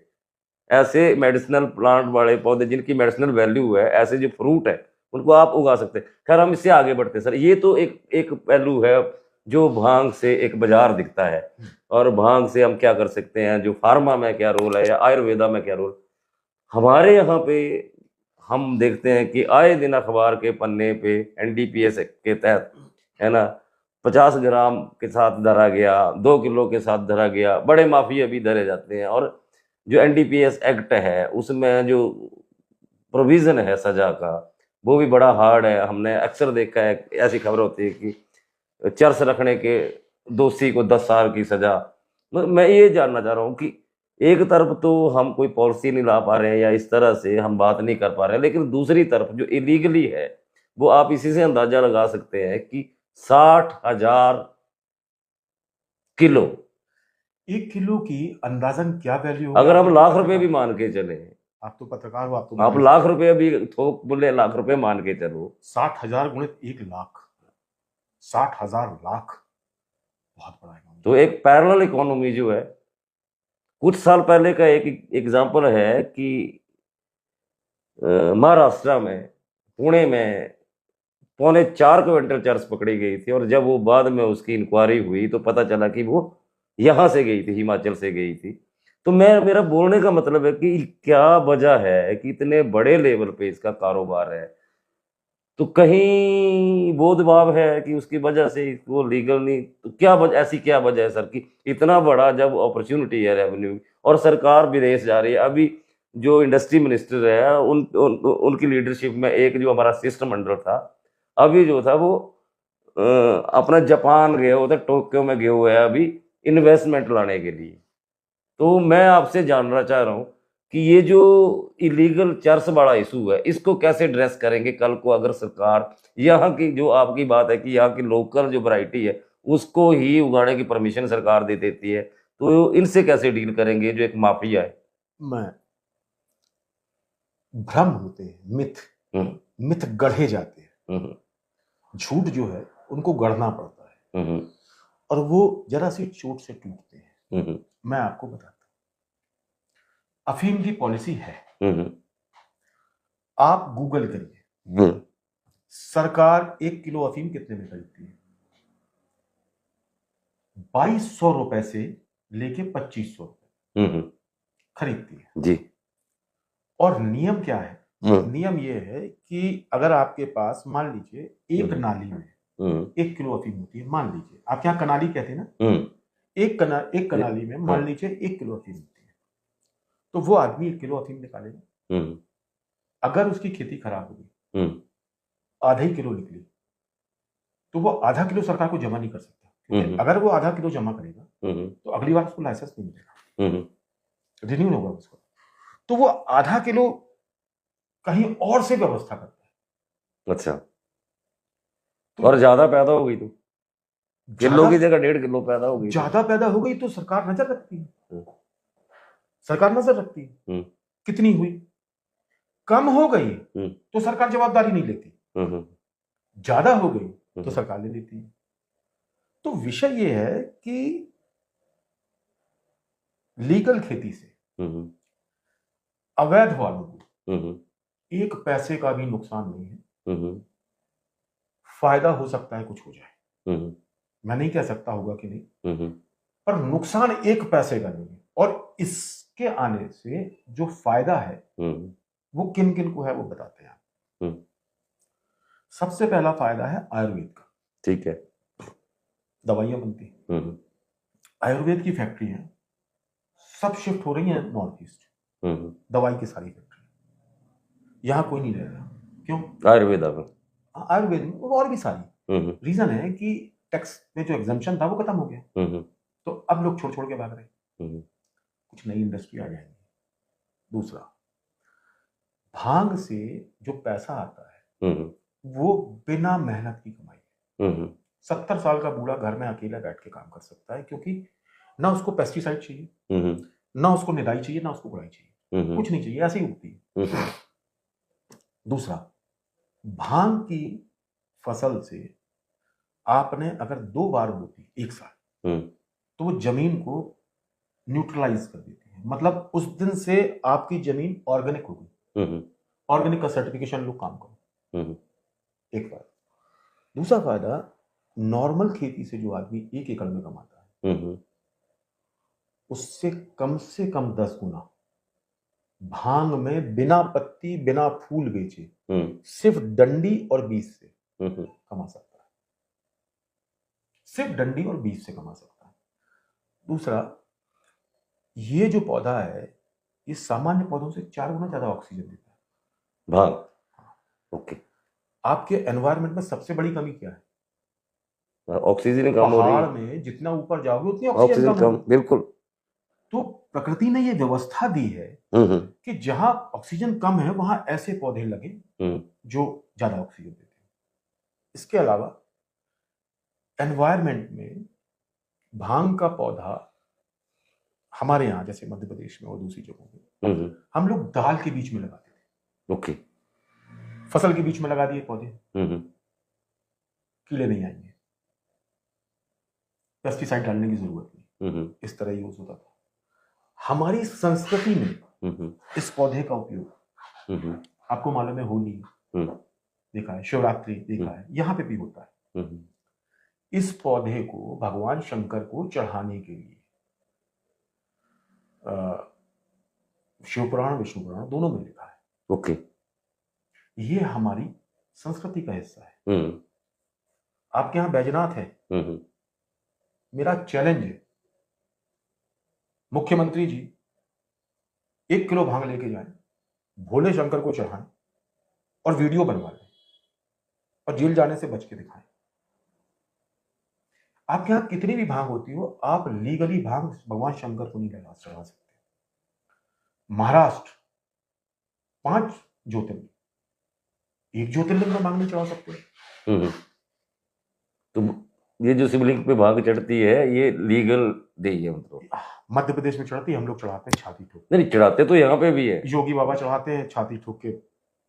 Speaker 2: ऐसे मेडिसिनल प्लांट वाले पौधे जिनकी मेडिसिनल वैल्यू है, ऐसे जो फ्रूट है उनको आप उगा सकते हैं। खैर हम इससे आगे बढ़ते हैं सर, ये तो एक पहलू है जो भांग से एक बाजार दिखता है और भांग से हम क्या कर सकते हैं, जो फार्मा में क्या रोल है या आयुर्वेदा में क्या रोल। हमारे यहाँ पे हम देखते हैं कि आए दिन अखबार के पन्ने पे NDPS के तहत है ना 50 ग्राम के साथ धरा गया, 2 किलो के साथ धरा गया, बड़े माफिया भी धरे जाते हैं। और जो NDPS एक्ट है उसमें जो प्रोविजन है सजा का वो भी बड़ा हार्ड है। हमने अक्सर देखा है, ऐसी खबर होती है कि चर्स रखने के दोषी को 10 साल की सजा। मैं ये जानना चाह रहा हूँ कि एक तरफ तो हम कोई पॉलिसी नहीं ला पा रहे हैं या इस तरह से हम बात नहीं कर पा रहे हैं, लेकिन दूसरी तरफ जो इलीगली है वो आप इसी से अंदाजा लगा सकते हैं कि 60,000 किलो,
Speaker 1: 1 किलो की अंदाजन क्या वैल्यू
Speaker 2: अगर हम लाख रुपए भी मान के चले,
Speaker 1: आप तो पत्रकार हो,
Speaker 2: आप लाख रुपए भी थोक बोले, लाख रुपए मान के चलो,
Speaker 1: 60,000 गुणित 1 लाख, 60,000 लाख बहुत बड़ा है।
Speaker 2: तो एक पैरेलल इकोनॉमी जो है, कुछ साल पहले का एक एग्जांपल है कि महाराष्ट्र में पुणे में 4.25 क्विंटल चर्स पकड़ी गई थी और जब वो बाद में उसकी इंक्वायरी हुई तो पता चला कि वो यहाँ से गई थी, हिमाचल से गई थी। तो मेरा बोलने का मतलब है कि क्या वजह है कि इतने बड़े लेवल पे इसका कारोबार है, तो कहीं वो दबाव है कि उसकी वजह से वो लीगल नहीं, तो क्या ऐसी क्या वजह है सर कि इतना बड़ा जब अपॉर्चुनिटी है रेवेन्यू और सरकार विदेश जा रही है। अभी जो इंडस्ट्री मिनिस्टर है उनकी लीडरशिप में एक जो हमारा शिष्टमंडल था अभी जो था वो अपना जापान गए हुए थे, टोक्यो में गए हुए हैं अभी इन्वेस्टमेंट लाने के लिए। तो मैं आपसे जानना चाह रहा हूँ कि ये जो इलीगल चर्स वाला इशू है इसको कैसे एड्रेस करेंगे कल को, अगर सरकार यहाँ की जो आपकी बात है कि यहाँ की लोकल जो वैरायटी है उसको ही उगाने की परमिशन सरकार दे देती है, तो इनसे कैसे डील करेंगे जो एक माफिया है।
Speaker 1: मैं भ्रम होते हैं, मिथ गढ़े जाते हैं, झूठ जो है उनको गढ़ना पड़ता है और वो जरा सी चोट से टूटते हैं। मैं आपको बताता हूं, अफीम की पॉलिसी है, आप गूगल करिए सरकार 1 किलो अफीम कितने में खरीदती है? 2200 रुपए से लेके 2500 रुपए खरीदती है
Speaker 2: जी।
Speaker 1: और नियम क्या है? नियम ये है कि अगर आपके पास मान लीजिए एक नाली में 1 किलो अफीम होती है, मान लीजिए आप यहाँ कनाली कहते हैं ना, एक कनाली में मान लीजिए 1 किलो अफीम होती है, तो वो आदमी 1 किलो अफीम निकालेगा। अगर उसकी खेती खराब होगी, आधा ही किलो निकली, तो वो आधा किलो सरकार को जमा नहीं कर सकता, क्योंकि अगर वो आधा किलो जमा करेगा तो अगली बार उसको लाइसेंस नहीं मिलेगा, रिन्यू नहीं होगा उसको। तो वो आधा किलो कहीं और से व्यवस्था करता है।
Speaker 2: अच्छा, तो और ज्यादा पैदा हो गई तो किलो की जगह 1.5 किलो पैदा हो गई,
Speaker 1: ज्यादा पैदा हो गई तो सरकार नजर रखती है, सरकार नजर रखती है कितनी हुई। कम हो गई
Speaker 2: हम्म।
Speaker 1: तो सरकार जवाबदारी नहीं लेती,
Speaker 2: हम्म।
Speaker 1: ज्यादा हो गई तो
Speaker 2: हम्म।
Speaker 1: सरकार ले लेती है। तो विषय ये है कि लीगल खेती से
Speaker 2: हम्म।
Speaker 1: अवैध वालों को
Speaker 2: हम्म।
Speaker 1: एक पैसे का भी नुकसान नहीं है।
Speaker 2: हम्म।
Speaker 1: फायदा हो सकता है कुछ हो जाए,
Speaker 2: हम्म।
Speaker 1: मैं नहीं कह सकता होगा कि नहीं,
Speaker 2: हम्म।
Speaker 1: पर नुकसान एक पैसे का नहीं है। और इसके आने से जो फायदा है
Speaker 2: हम्म।
Speaker 1: वो किन किन को है वो बताते हैं।
Speaker 2: हम्म।
Speaker 1: सबसे पहला फायदा है आयुर्वेद का।
Speaker 2: ठीक है।
Speaker 1: दवाइयां बनती हैं,
Speaker 2: हम्म।
Speaker 1: आयुर्वेद की फैक्ट्री है, सब शिफ्ट हो रही है नॉर्थ ईस्ट।
Speaker 2: हम्म।
Speaker 1: दवाई की सारी फैक्ट्री, यहां कोई नहीं रह रहा। क्यों?
Speaker 2: आयुर्वेदा में।
Speaker 1: आयुर्वेद में और भी सारी
Speaker 2: हम्म।
Speaker 1: रीजन है कि टैक्स में जो एग्जाम्पशन था वो खत्म हो गया,
Speaker 2: हम्म।
Speaker 1: तो अब लोग छोड़ छोड़ के भाग रहे हैं,
Speaker 2: हम्म।
Speaker 1: कुछ नई इंडस्ट्री आ जाएंगी। दूसरा, भांग से जो पैसा आता है
Speaker 2: हम्म।
Speaker 1: वो बिना मेहनत की कमाई है।
Speaker 2: हम्म।
Speaker 1: 70 साल का बूढ़ा घर में अकेला बैठ के काम कर सकता है, क्योंकि ना उसको पेस्टिसाइड चाहिए,
Speaker 2: हम्म।
Speaker 1: ना उसको निदाई चाहिए, ना उसको गुड़ाई चाहिए,
Speaker 2: हम्म।
Speaker 1: कुछ नहीं चाहिए, ऐसे ही उगती है।
Speaker 2: हम्म।
Speaker 1: दूसरा, भांग की फसल से आपने अगर 2 बार बोती एक साल,
Speaker 2: हम्म।
Speaker 1: तो वो जमीन को न्यूट्रलाइज कर देती है। मतलब उस दिन से आपकी जमीन ऑर्गेनिक हो गई।
Speaker 2: हम्म।
Speaker 1: ऑर्गेनिक का सर्टिफिकेशन लो, काम करो।
Speaker 2: हम्म।
Speaker 1: एक फायदा। दूसरा फायदा, नॉर्मल खेती से जो आदमी 1 एकड़ में कमाता है
Speaker 2: हम्म।
Speaker 1: उससे कम 10 गुना भांग में बिना पत्ती बिना फूल बेचे सिर्फ डंडी और बीज से कमा सकता है। सिर्फ डंडी और बीज से कमा सकता है। दूसरा, ये जो पौधा है ये सामान्य पौधों से 4 गुना ज्यादा ऑक्सीजन देता है।
Speaker 2: भांग। ओके।
Speaker 1: आपके एनवायरनमेंट में सबसे बड़ी कमी क्या है?
Speaker 2: ऑक्सीजन कम हो रही
Speaker 1: पहाड़
Speaker 2: है।
Speaker 1: में जितना ऊपर जाओगे उतनी ऑक्सीजन
Speaker 2: ऑक्सीजन
Speaker 1: कम
Speaker 2: कम,
Speaker 1: होगी।
Speaker 2: बिल्कुल।
Speaker 1: तो प्रकृति ने ये व्यवस्था दी है कि जहां ऑक्सीजन कम है वहां ऐसे पौधे लगे जो ज्यादा ऑक्सीजन देते हैं। इसके अलावा एनवायरनमेंट में भांग का पौधा हमारे यहाँ जैसे मध्य प्रदेश में और दूसरी जगहों में हम लोग दाल के बीच में लगाते थे।
Speaker 2: ओके।
Speaker 1: फसल के बीच में लगा दिए पौधे, कीड़े नहीं आएंगे, पेस्टिसाइड डालने की जरूरत नहीं, इस तरह यूज होता था। हमारी संस्कृति में इस पौधे का उपयोग आपको मालूम है, होली देखा है, शिवरात्रि देखा है, यहां पे भी होता है। इस पौधे को भगवान शंकर को चढ़ाने के लिए शिव पुराण विष्णु पुराण दोनों में लिखा है।
Speaker 2: ओके।
Speaker 1: ये हमारी संस्कृति का हिस्सा है। आपके यहाँ बैजनाथ है, मेरा चैलेंज है, मुख्यमंत्री जी 1 किलो भांग लेके जाएं, भोले शंकर को चढ़ाएं और वीडियो बनवा लें और जेल जाने से बच के दिखाएं। आपके यहाँ कितनी भी भांग होती हो, आप लीगली भांग भगवान शंकर को नहीं चढ़ा सकते। महाराष्ट्र 5 ज्योतिर्लिंग, 1 ज्योतिर्लिंग में भांग नहीं चढ़ा सकते।
Speaker 2: तो ये जो शिवलिंग पे भांग चढ़ती है ये लीगल नहीं है? मतलब
Speaker 1: मध्य प्रदेश में चढ़ती है, हम लोग चढ़ाते हैं छाती ठोक।
Speaker 2: नहीं, चढ़ाते तो यहाँ पे भी है,
Speaker 1: योगी बाबा चढ़ाते हैं छाती ठोक के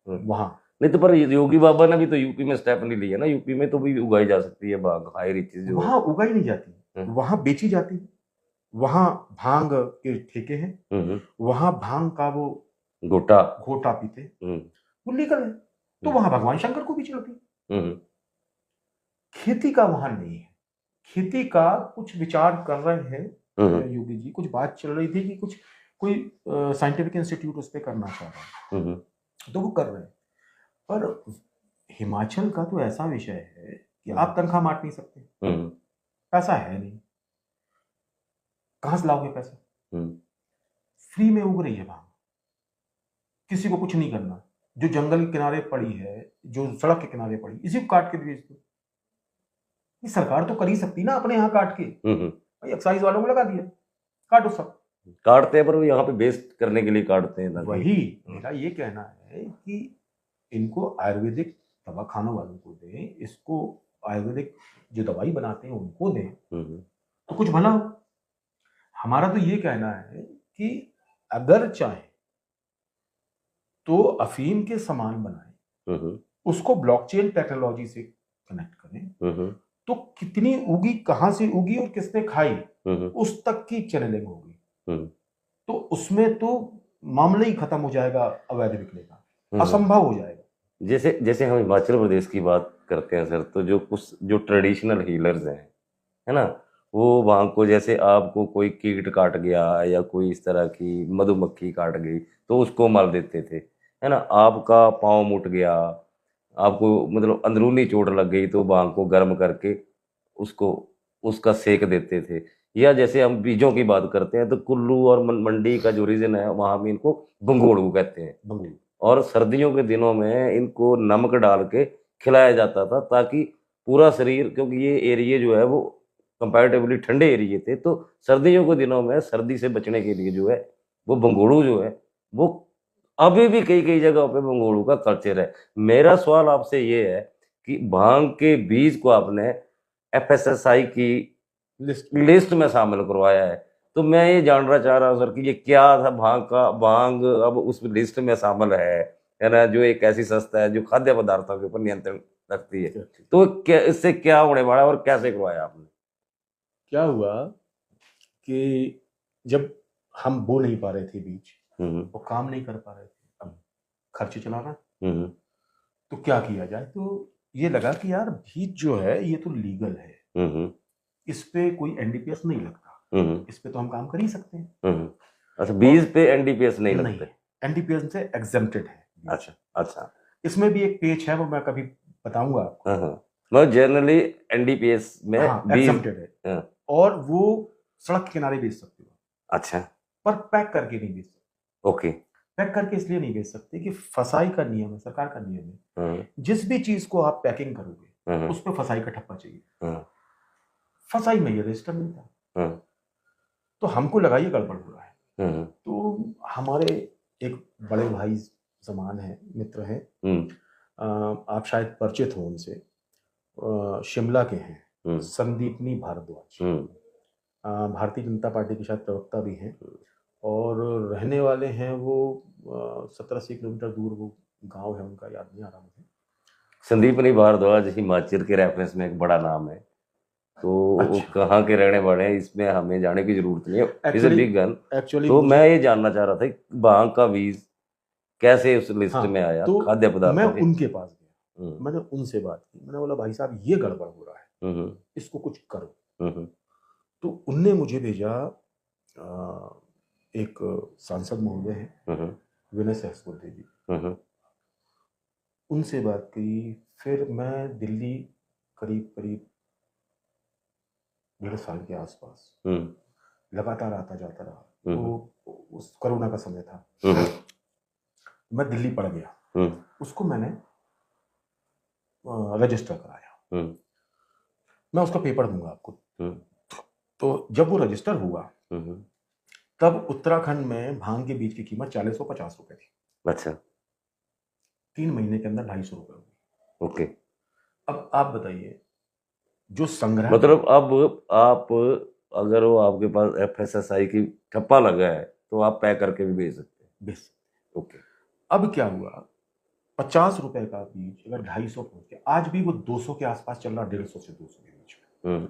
Speaker 1: वहां।
Speaker 2: नहीं तो पर योगी बाबा ने भी तो यूपी में स्टेप नहीं लिया ना। यूपी में तो भी उगाई जा सकती है भांग, हाई रिचेज जो
Speaker 1: वहां उगाई नहीं जाती, वहां बेची जाती है। वहां भांग के ठेके हैं, वहां भांग का वो घोटा पीते, वो लीगल है। तो वहां भगवान शंकर को भी चढ़ती। खेती का वहां नहीं है। खेती का कुछ विचार कर रहे हैं योगी जी, कुछ बात चल रही थी कि कुछ कोई साइंटिफिक इंस्टीट्यूट उस पर करना चाह रहा है, तो वो कर रहे हैं। पर हिमाचल का तो ऐसा विषय है कि आप तनख्वाह मार नहीं सकते, पैसा है नहीं, कहां से लाओगे पैसा? फ्री में उग रही है भांग, किसी को कुछ नहीं करना। जो जंगल के किनारे पड़ी है, जो सड़क के किनारे पड़ी, इसी को काट के बेच दो। ये सरकार तो कर ही सकती ना, अपने यहाँ काट के। भाई एक्साइज वालों को लगा दिया, काटो सब।
Speaker 2: काटते हैं पर वो यहाँ पे बेस्ट करने के लिए काटते हैं।
Speaker 1: वही मेरा ये कहना है कि इनको आयुर्वेदिक दवा खानों वालों को दें, इसको आयुर्वेदिक जो दवाई बनाते हैं उनको दें, तो कुछ भला हो। हमारा तो ये कहना है कि अगर चाहे तो अफीम के सामान बनाएं, उसको ब्लॉकचेन टेक्नोलॉजी से कनेक्ट करें, तो कितनी उगी, कहां से उगी और किसने खाई, उस तक की चैनलिंग होगी। तो उसमें तो मामला ही खत्म हो जाएगा अवैध बिकने का, असंभव हो जाएगा।
Speaker 2: जैसे जैसे हम हिमाचल प्रदेश की बात करते हैं सर, तो जो कुछ जो ट्रेडिशनल हीलर्स हैं, है ना, वो वहां को, जैसे आपको कोई कीट काट गया या कोई इस तरह की मधुमक्खी काट गई तो उसको मार देते थे, है ना, आपका पाँव मुट गया, आपको मतलब अंदरूनी चोट लग गई तो वहां को गर्म करके उसको उसका सेक देते थे। या जैसे हम बीजों की बात करते हैं तो कुल्लू और मंडी का जो रीजन है वहां में इनको बंगोड़ू कहते हैं।
Speaker 1: बंगलुरु।
Speaker 2: और सर्दियों के दिनों में इनको नमक डाल के खिलाया जाता था ताकि पूरा शरीर, क्योंकि ये एरिया जो है वो कंपैरेटिवली ठंडे एरिए थे, तो सर्दियों के दिनों में सर्दी से बचने के लिए जो है वो बंगोड़ू जो है वो अभी भी कई कई जगहों पे बंगोड़ू का कल्चर है। मेरा सवाल आपसे ये है कि भांग के बीज को आपने एफएसएसआई की लिस्ट में शामिल करवाया है, तो मैं ये जानना चाह रहा हूँ सर कि ये क्या था भांग अब उस लिस्ट में शामिल है ना, जो एक ऐसी संस्था है जो खाद्य पदार्थों के ऊपर नियंत्रण रखती है, तो क्या इससे क्या होने वाला है और कैसे करवाया आपने?
Speaker 1: क्या हुआ कि जब हम बो नहीं पा रहे थे बीज, वो काम नहीं कर पा रहे थे, अब खर्चे चलाना, तो क्या किया जाए, तो ये लगा कि यार बीज जो है ये तो लीगल है, इस पे कोई एनडीपीएस नहीं लगता, इस पे तो हम काम कर ही सकते हैं।
Speaker 2: अच्छा, बीज पे एनडीपीएस नहीं लगते?
Speaker 1: एनडीपीएस से एग्जेम्प्टेड है।
Speaker 2: अच्छा अच्छा।
Speaker 1: इसमें भी एक पेज है, वो मैं कभी बताऊंगा आपको।
Speaker 2: मतलब जनरली एनडीपीएस में
Speaker 1: एग्जेम्प्टेड है, और वो सड़क के किनारे बेच सकते हो।
Speaker 2: अच्छा।
Speaker 1: पर पैक करके नहीं बेच सकते।
Speaker 2: ओके।
Speaker 1: पैक करके इसलिए नहीं बेच सकते कि फसाई का नियम है, सरकार का नियम है, जिस भी चीज को आप पैकिंग करोगे उस पर फसाई का ठप्पा चाहिए। फसाई में ये रजिस्टर नहीं था, तो हमको लगा ये गड़बड़ हो रहा है। तो हमारे एक बड़े भाई समान है, मित्र हैं, आप शायद परिचित हो उनसे, शिमला के हैं, संदीपनी भारद्वाज, भारतीय जनता पार्टी के शायद प्रवक्ता भी हैं, और रहने वाले हैं वो 17-80 किलोमीटर दूर, वो गांव है उनका, याद नहीं आ रहा मुझे।
Speaker 2: संदीपनी भारद्वाज हिमाचल के रेफरेंस में एक बड़ा नाम है, तो अच्छा, वो कहाँ के रहने वाले हैं इसमें हमें जाने की जरूरत नहीं है, इज अ बिग गन। तो मैं ये जानना चाह रहा था कि भांग का बीज कैसे उस लिस्ट में आया,
Speaker 1: तो
Speaker 2: खाद्य पदार्थ?
Speaker 1: मैं उनके पास गया, मैंने उनसे बात की, मैंने बोला भाई साहब ये गड़बड़ हो रहा है, इसको कुछ करो। तो उनने मुझे भेजा, एक सांसद महोदय हैं विनय सहस्रबुद्धे जी, उनसे बात की। फिर मैं दिल्ली करीब करीब 1.5 साल के आसपास लगातार आता जाता रहा। तो उस कोरोना का समय था, मैं दिल्ली पड़ गया, उसको मैंने रजिस्टर कराया, मैं उसका पेपर दूंगा आपको। तो जब वो रजिस्टर हुआ तब उत्तराखंड में भांग के बीज की कीमत 40-50 रुपए थी।
Speaker 2: अच्छा।
Speaker 1: 3 महीने के अंदर 250 रुपए हुई।
Speaker 2: ओके।
Speaker 1: अब आप बताइए, जो संग्रह,
Speaker 2: मतलब अब आप अगर वो आपके पास एफएसएसआई की ठप्पा लगा है तो आप पैक करके भी बेच सकते हैं?
Speaker 1: ओके। अब क्या हुआ, 50 रुपए का बीज अगर 250 पहुंच गया, आज भी वो 200 के आसपास चल रहा, 150 से 200 के बीच में,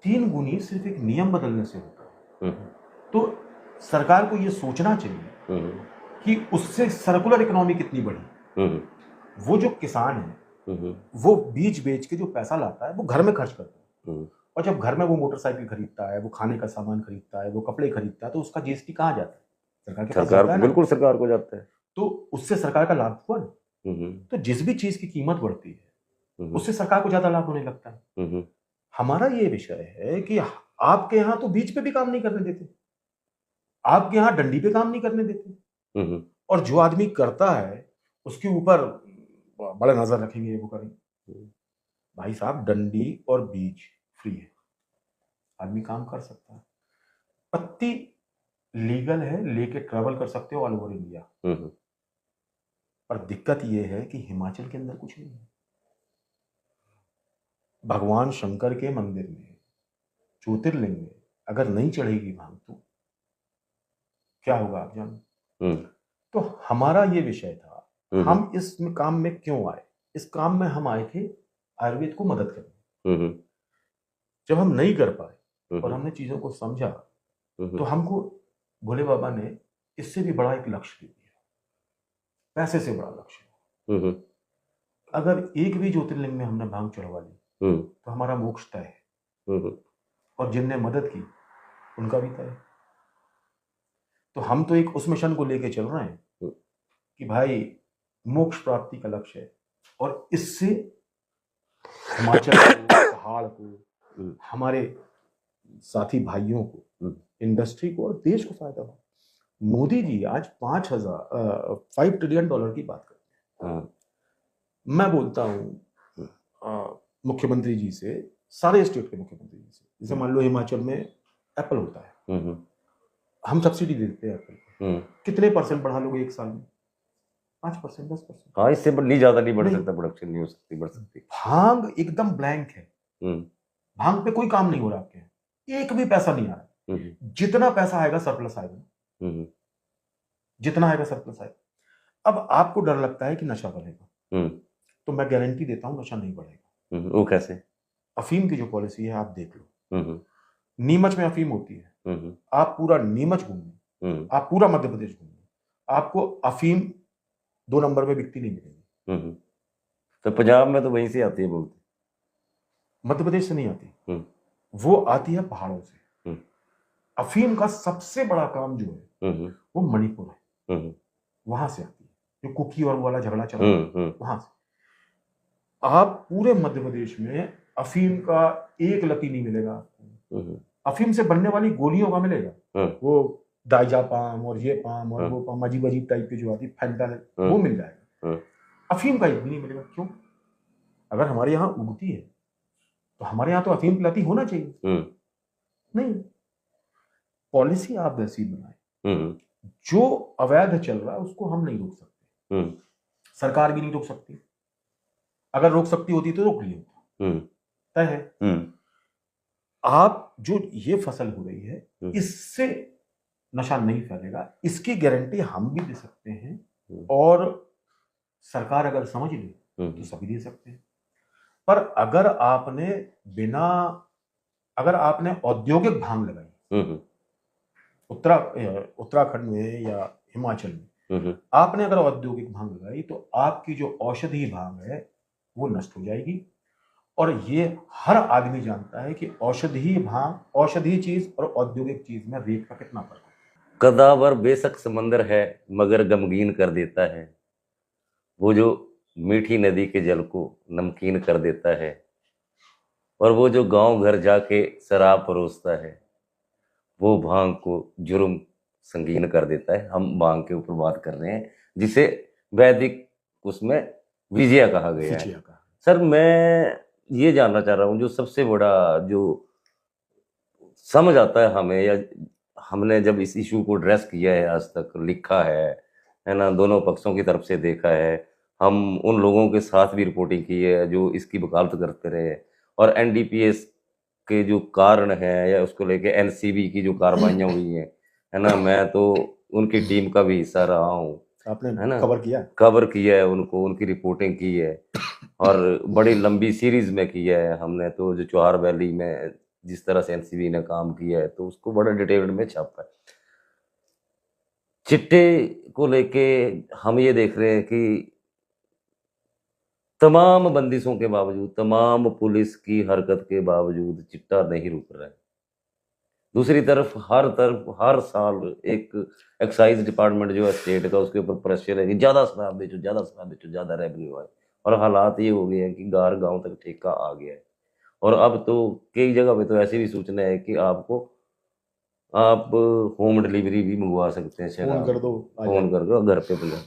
Speaker 1: 3 गुनी सिर्फ एक नियम बदलने से होता है। तो सरकार को ये सोचना चाहिए कि उससे सर्कुलर इकोनॉमी कितनी बढ़ी। वो जो किसान है वो बीज बेच के जो पैसा लाता है वो घर में खर्च करता है, और जब घर में वो मोटरसाइकिल खरीदता है, वो खाने का सामान खरीदता है, वो कपड़े खरीदता है, तो उसका जीएसटी कहाँ जाता है? सरकार के पास जाता है ना।
Speaker 2: बिल्कुल सरकार को जाता है,
Speaker 1: तो उससे सरकार का लाभ हुआ ना। तो जिस भी चीज की कीमत बढ़ती है उससे सरकार को ज्यादा लाभ होने लगता है। हमारा ये विषय है कि आपके यहाँ तो बीज पे भी काम नहीं करने देते, आपके यहाँ डंडी पे काम नहीं करने देते, और जो आदमी करता है उसके ऊपर बड़ा नजर रखेंगे, वो करेंगे। भाई साहब, डंडी और बीज फ्री है, आदमी काम कर सकता है, पत्ती लीगल है, लेके ट्रेवल कर सकते हो ऑल ओवर इंडिया। पर दिक्कत यह है कि हिमाचल के अंदर कुछ नहीं है। भगवान शंकर के मंदिर में, ज्योतिर्लिंग में अगर नहीं चढ़ेगी भांग तो क्या होगा आप जानो। तो हमारा ये विषय था,
Speaker 2: हम्म,
Speaker 1: हम इस काम में क्यों आए। इस काम में हम आए थे आयुर्वेद को मदद करने।
Speaker 2: हम्म,
Speaker 1: जब हम नहीं कर पाए और
Speaker 2: हम्म,
Speaker 1: हमने चीजों को समझा, तो
Speaker 2: हम्म,
Speaker 1: हमको भोले बाबा ने इससे भी बड़ा एक लक्ष्य दे दिया, पैसे से बड़ा लक्ष्य।
Speaker 2: हम्म,
Speaker 1: अगर एक भी ज्योतिर्लिंग में हमने भांग चढ़वा ली
Speaker 2: हम्म,
Speaker 1: तो हमारा मोक्ष तय है,
Speaker 2: हम्म,
Speaker 1: और जिनने मदद की उनका भी तय है। तो हम तो एक उस मिशन को लेके चल रहे हैं कि भाई मोक्ष प्राप्ति का लक्ष्य है, और इससे हिमाचल को, पहाड़ को, हमारे साथी भाइयों को, इंडस्ट्री को और देश को फायदा हो। मोदी जी आज 5 ट्रिलियन डॉलर की बात करते हैं। मैं बोलता हूँ मुख्यमंत्री जी से, सारे स्टेट के मुख्यमंत्री जी से, जैसे मान लो हिमाचल में एप्पल होता है, हम सब्सिडी देते हैं एप्पल को, कितने परसेंट बढ़ा लोगे एक साल में? 5%, 10%।
Speaker 2: हाँ, इससे नहीं ज्यादा नहीं बढ़
Speaker 1: नहीं।
Speaker 2: सकता, प्रोडक्शन नहीं हो सकती, बढ़ सकती।
Speaker 1: भांग एकदम ब्लैंक है, भांग पे कोई काम नहीं हो रहा आपके, एक भी पैसा नहीं आ रहा। जितना पैसा आएगा सरप्लस आएगा, जितना आएगा सरप्लस आएगा। अब आपको डर लगता है कि नशा बढ़ेगा, तो मैं गारंटी देता हूं नशा नहीं बढ़ेगा।
Speaker 2: वो कैसे?
Speaker 1: अफीम की जो पॉलिसी है आप देख लो, नीमच में अफीम होती है, आप पूरा नीमच घूमिए, आप पूरा मध्य प्रदेश घूमिए, आपको अफीम 2 नंबर पे बिकती नहीं मिलेगी।
Speaker 2: तो पंजाब में तो वहीं से आती है, बोलते
Speaker 1: मध्य प्रदेश से नहीं आती, वो आती है पहाड़ों से। अफीम का सबसे बड़ा काम जो है वो मणिपुर है, वहां से आती है, जो कुकी और वो वाला झगड़ा चल रहा है वहां से। आप पूरे मध्य प्रदेश में अफीम का एक लती नहीं मिलेगा आपको। अफीम से बनने वाली गोलियों का मिलेगा, वो डाइजापाम और ये पाम और वो पाम अजीब अजीब टाइप की जो आती है, फैंटानिल, वो मिल जाएगा। अफीम का एक भी नहीं मिलेगा। क्यों? अगर हमारे यहाँ उगती है तो हमारे यहाँ तो अफीम की लती होना चाहिए। नहीं, पॉलिसी आप वैसी बनाए, जो अवैध चल रहा है उसको हम नहीं रोक सकते, सरकार भी नहीं रोक सकती। अगर रोक सकती होती तो रोक ली होती, तय है। आप जो ये फसल हो रही है, इससे नशा नहीं फैलेगा, इसकी गारंटी हम भी दे सकते हैं, और सरकार अगर समझ ले तो सभी दे सकते हैं। पर अगर आपने औद्योगिक भांग लगाई, उत्तराखंड में या हिमाचल में आपने अगर औद्योगिक भांग लगाई, तो आपकी जो औषधि भांग है वो नष्ट हो जाएगी। और ये हर आदमी जानता है कि औषधि चीज और औद्योगिक चीज में रेट का कितना फर्क है।
Speaker 2: कदावर बेशक समंदर है मगर गमगीन कर देता है, वो जो मीठी नदी के जल को नमकीन कर देता है, और वो जो गांव घर जाके शराब परोसता है, वो भांग को जुर्म संगीन कर देता है। हम भांग के ऊपर बात कर रहे हैं, जिसे वैदिक उसमें विजया कहा गया है। सर, मैं ये जानना चाह रहा हूँ, जो सबसे बड़ा जो समझ आता है हमें, या हमने जब इस इशू को एड्रेस किया है, आज तक लिखा है ना, दोनों पक्षों की तरफ से देखा है, हम उन लोगों के साथ भी रिपोर्टिंग की है जो इसकी वकालत करते रहे, और एनडीपीएस के जो कारण है या उसको लेके एनसीबी की जो कार्रवाइयाँ हुई हैं, है ना, मैं तो उनकी टीम का भी हिस्सा रहा हूँ,
Speaker 1: आपने
Speaker 2: है ना,
Speaker 1: कवर
Speaker 2: किया है उनको, उनकी रिपोर्टिंग की है, और बड़ी लंबी सीरीज में किया है हमने। तो जो चौहार वैली में जिस तरह से एनसीबी ने काम किया है, तो उसको बड़ा डिटेल्ड में छापा है। चिट्टे को लेके हम ये देख रहे हैं कि तमाम बंदिशों के बावजूद, तमाम पुलिस की हरकत के बावजूद चिट्टा नहीं रुक रहा है। दूसरी तरफ हर साल एक एक्साइज डिपार्टमेंट जो है स्टेट का, उसके ऊपर प्रेशर है कि ज़्यादा शराब बेचो, ज़्यादा शराब बेचो, ज़्यादा रेवेन्यू आए, और हालात ये हो गए हैं कि गांव तक ठेका आ गया है। और अब तो कई जगह पे तो ऐसी भी सूचना है कि आप होम डिलीवरी भी मंगवा सकते हैं,
Speaker 1: फोन कर दो,
Speaker 2: फोन कर दो, घर पे पहुंचा।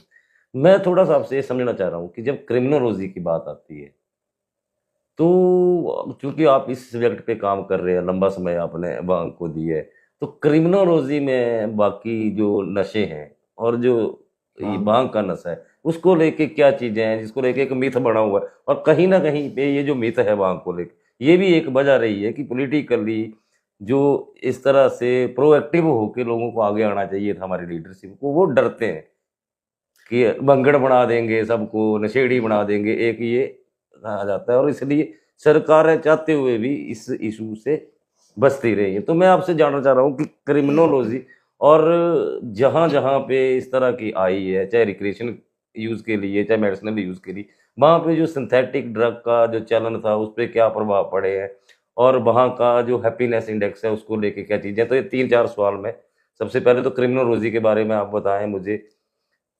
Speaker 2: मैं थोड़ा सा आपसे ये समझना चाह रहा हूँ कि जब क्रिमिनोलॉजी की बात आती है, तो चूंकि आप इस सब्जेक्ट पे काम कर रहे हैं, लंबा समय आपने भांग को दी है, तो क्रिमिनोलॉजी में बाकी जो नशे हैं और जो ये भांग का नशा है, उसको लेके क्या चीजें हैं जिसको लेके एक मिथ बना हुआ है, और कहीं ना कहीं पे ये जो मिथ है भांग को लेके, ये भी एक वजह रही है कि पॉलिटिकली जो इस तरह से प्रोएक्टिव होकर लोगों को आगे आना चाहिए था, हमारी लीडरशिप को, वो डरते हैं कि भंगड़ बना देंगे, सबको नशेड़ी बना देंगे, एक ये कहा जाता है। और इसलिए सरकारें चाहते हुए भी इस इशू से बचती रही है। तो मैं आपसे जानना चाह रहा हूँ कि क्रिमिनोलॉजी और जहाँ जहाँ पे इस तरह की आई है, चाहे रिक्रिएशन यूज के लिए चाहे मेडिसिनल यूज के लिए, वहाँ पे जो सिंथेटिक ड्रग का जो चलन था उस पर क्या प्रभाव पड़े हैं, और वहाँ का जो हैप्पीनेस इंडेक्स है उसको लेके क्या चीजें। तो ये 3-4 सवाल में, सबसे पहले तो क्रिमिनोलॉजी के बारे में आप बताएं मुझे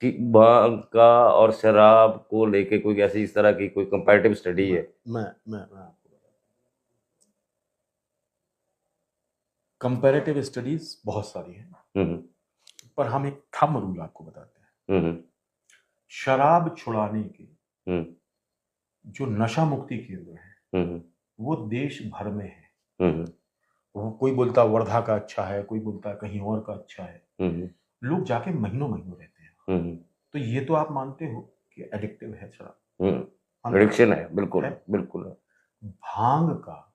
Speaker 2: कि भांग का और शराब को लेके कोई ऐसी इस तरह की कोई कंपैरेटिव स्टडी है?
Speaker 1: मैं आपको कंपैरेटिव स्टडीज बहुत सारी हैं,
Speaker 2: हम्म
Speaker 1: पर हम एक थंब रूल आपको बताते हैं।
Speaker 2: हम्म
Speaker 1: शराब छुड़ाने के
Speaker 2: हम्म
Speaker 1: जो नशा मुक्ति केंद्र है
Speaker 2: हम्म
Speaker 1: वो देश भर में है।
Speaker 2: हम्म
Speaker 1: वो कोई बोलता वर्धा का अच्छा है, कोई बोलता कहीं और का अच्छा है।
Speaker 2: हम्म
Speaker 1: लोग जाके महीनों महीनों रहते हैं।
Speaker 2: हम्म
Speaker 1: तो ये तो आप मानते हो कि एडिक्टिव है शराब,
Speaker 2: एडिक्शन है, बिल्कुल
Speaker 1: है?
Speaker 2: बिल्कुल है।
Speaker 1: भांग का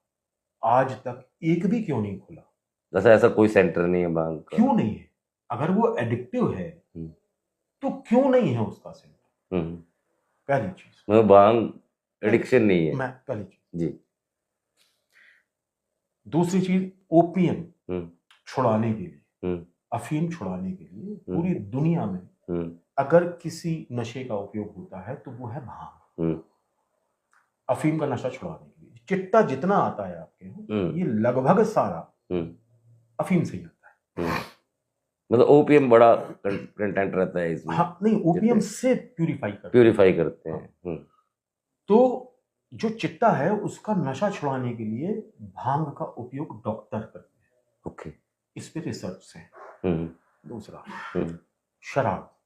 Speaker 1: आज तक एक भी क्यों नहीं खुला?
Speaker 2: जैसा ऐसा कोई सेंटर नहीं है भांग का।
Speaker 1: क्यों नहीं है? अगर वो एडिक्टिव है तो क्यों नहीं है उसका सेंटर? पहली चीज,
Speaker 2: मतलब भांग एडिक्शन नहीं है।
Speaker 1: मैं पहली चीज।
Speaker 2: जी।
Speaker 1: दूसरी चीज, ओपियम छुड़ाने के लिए, अफीम छुड़ाने के लिए पूरी दुनिया में अगर किसी नशे का उपयोग होता है तो वो है भांग। अफीम का नशा छुड़ाने के लिए चिट्टा जितना आता है आपके यहाँ, ये लगभग सारा अफीम से ही आता है।
Speaker 2: मतलब ओपीएम बड़ा कंटेंट रहता है इसमें।
Speaker 1: हाँ, नहीं, ओपीएम से प्यूरिफाई
Speaker 2: करते हैं।
Speaker 1: तो जो चिट्टा है उसका नशा छुड़ाने के लिए भांग का उपयोग डॉक्टर करते हैं।
Speaker 2: ओके।
Speaker 1: इस पे रिसर्च है। दूसरा, शराब।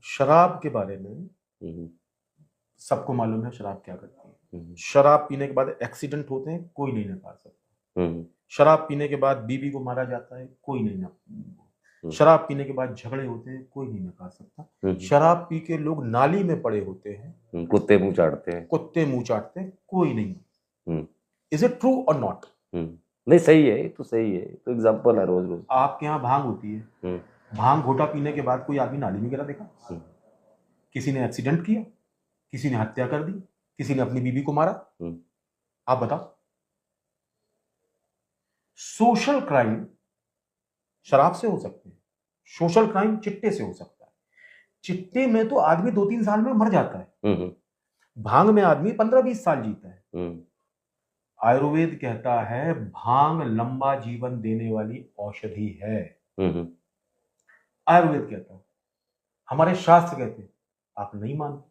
Speaker 1: शराब के बारे में सबको मालूम है शराब क्या करती है। शराब पीने के बाद एक्सीडेंट होते हैं, कोई नहीं नकार सकता। शराब पीने के बाद बीवी को मारा जाता है, कोई नहीं नकार। शराब पीने के बाद झगड़े होते हैं, कोई नहीं नकार सकता। शराब पी के लोग नाली में पड़े होते हैं,
Speaker 2: कुत्ते मुंह चाटते हैं,
Speaker 1: कोई नहीं। इज इट ट्रू और नॉट?
Speaker 2: नहीं, सही है, तो सही है, तो एग्जांपल है रोज रोज।
Speaker 1: आपके यहाँ भांग होती है, भांग घोटा पीने के बाद कोई आदमी नाली में गिरा देखा? किसी ने एक्सीडेंट किया, किसी ने हत्या कर दी, किसी ने अपनी बीवी को मारा? आप बताओ। सोशल क्राइम शराब से हो सकते हैं, सोशल क्राइम चिट्टे से हो सकता है। चिट्टे में तो आदमी 2-3 साल में मर जाता है, भांग में आदमी 15-20 साल जीता है। आयुर्वेद कहता है भांग लंबा जीवन देने वाली औषधि है। आयुर्वेद कहता है, हमारे शास्त्र कहते हैं। आप नहीं मानते,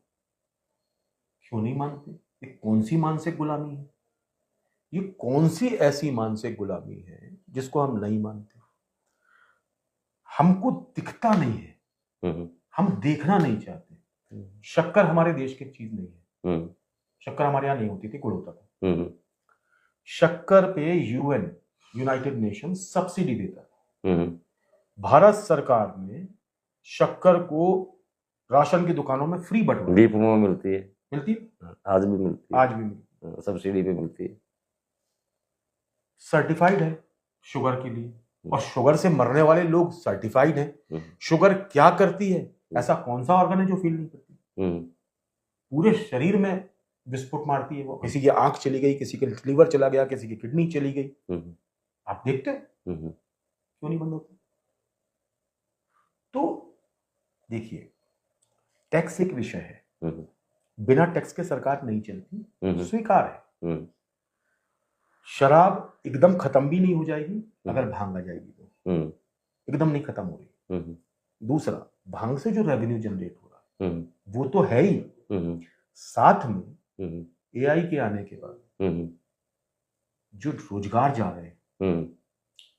Speaker 1: क्यों नहीं मानते? ये कौन सी मानसिक गुलामी है? ये कौन सी ऐसी मानसिक गुलामी है जिसको हम नहीं मानते? हमको दिखता नहीं है, हम देखना नहीं चाहते। शक्कर हमारे देश की चीज नहीं है। शक्कर हमारे यहाँ नहीं होती थी, गुड़ होता था। शक्कर पे यूनाइटेड नेशन सब्सिडी देता था। भारत सरकार ने शक्कर को राशन की दुकानों में फ्री बंटवा,
Speaker 2: डिपो में मिलती है,
Speaker 1: आज भी मिलती है,
Speaker 2: सब्सिडी पे मिलती है।
Speaker 1: सर्टिफाइड है शुगर के लिए, और शुगर से मरने वाले लोग सर्टिफाइड हैं। शुगर क्या करती है? ऐसा कौन सा ऑर्गन है जो फील नहीं करती? पूरे शरीर में विस्फोट मारती है वो। किसी की आंख चली गई, किसी के लीवर चला गया, किसी की किडनी चली गई। आप देखते हो क्यों नहीं बंद होता? तो देखिए, टैक्स एक विषय है, बिना टैक्स के सरकार नहीं चलती, स्वीकार है। शराब एकदम खत्म भी नहीं हो जाएगी अगर भांग आ जाएगी तो, एकदम नहीं खत्म हो रही। दूसरा, भांग से जो रेवेन्यू जनरेट हो रहा है वो तो है ही, साथ में एआई के आने के बाद जो रोजगार जा रहे हैं,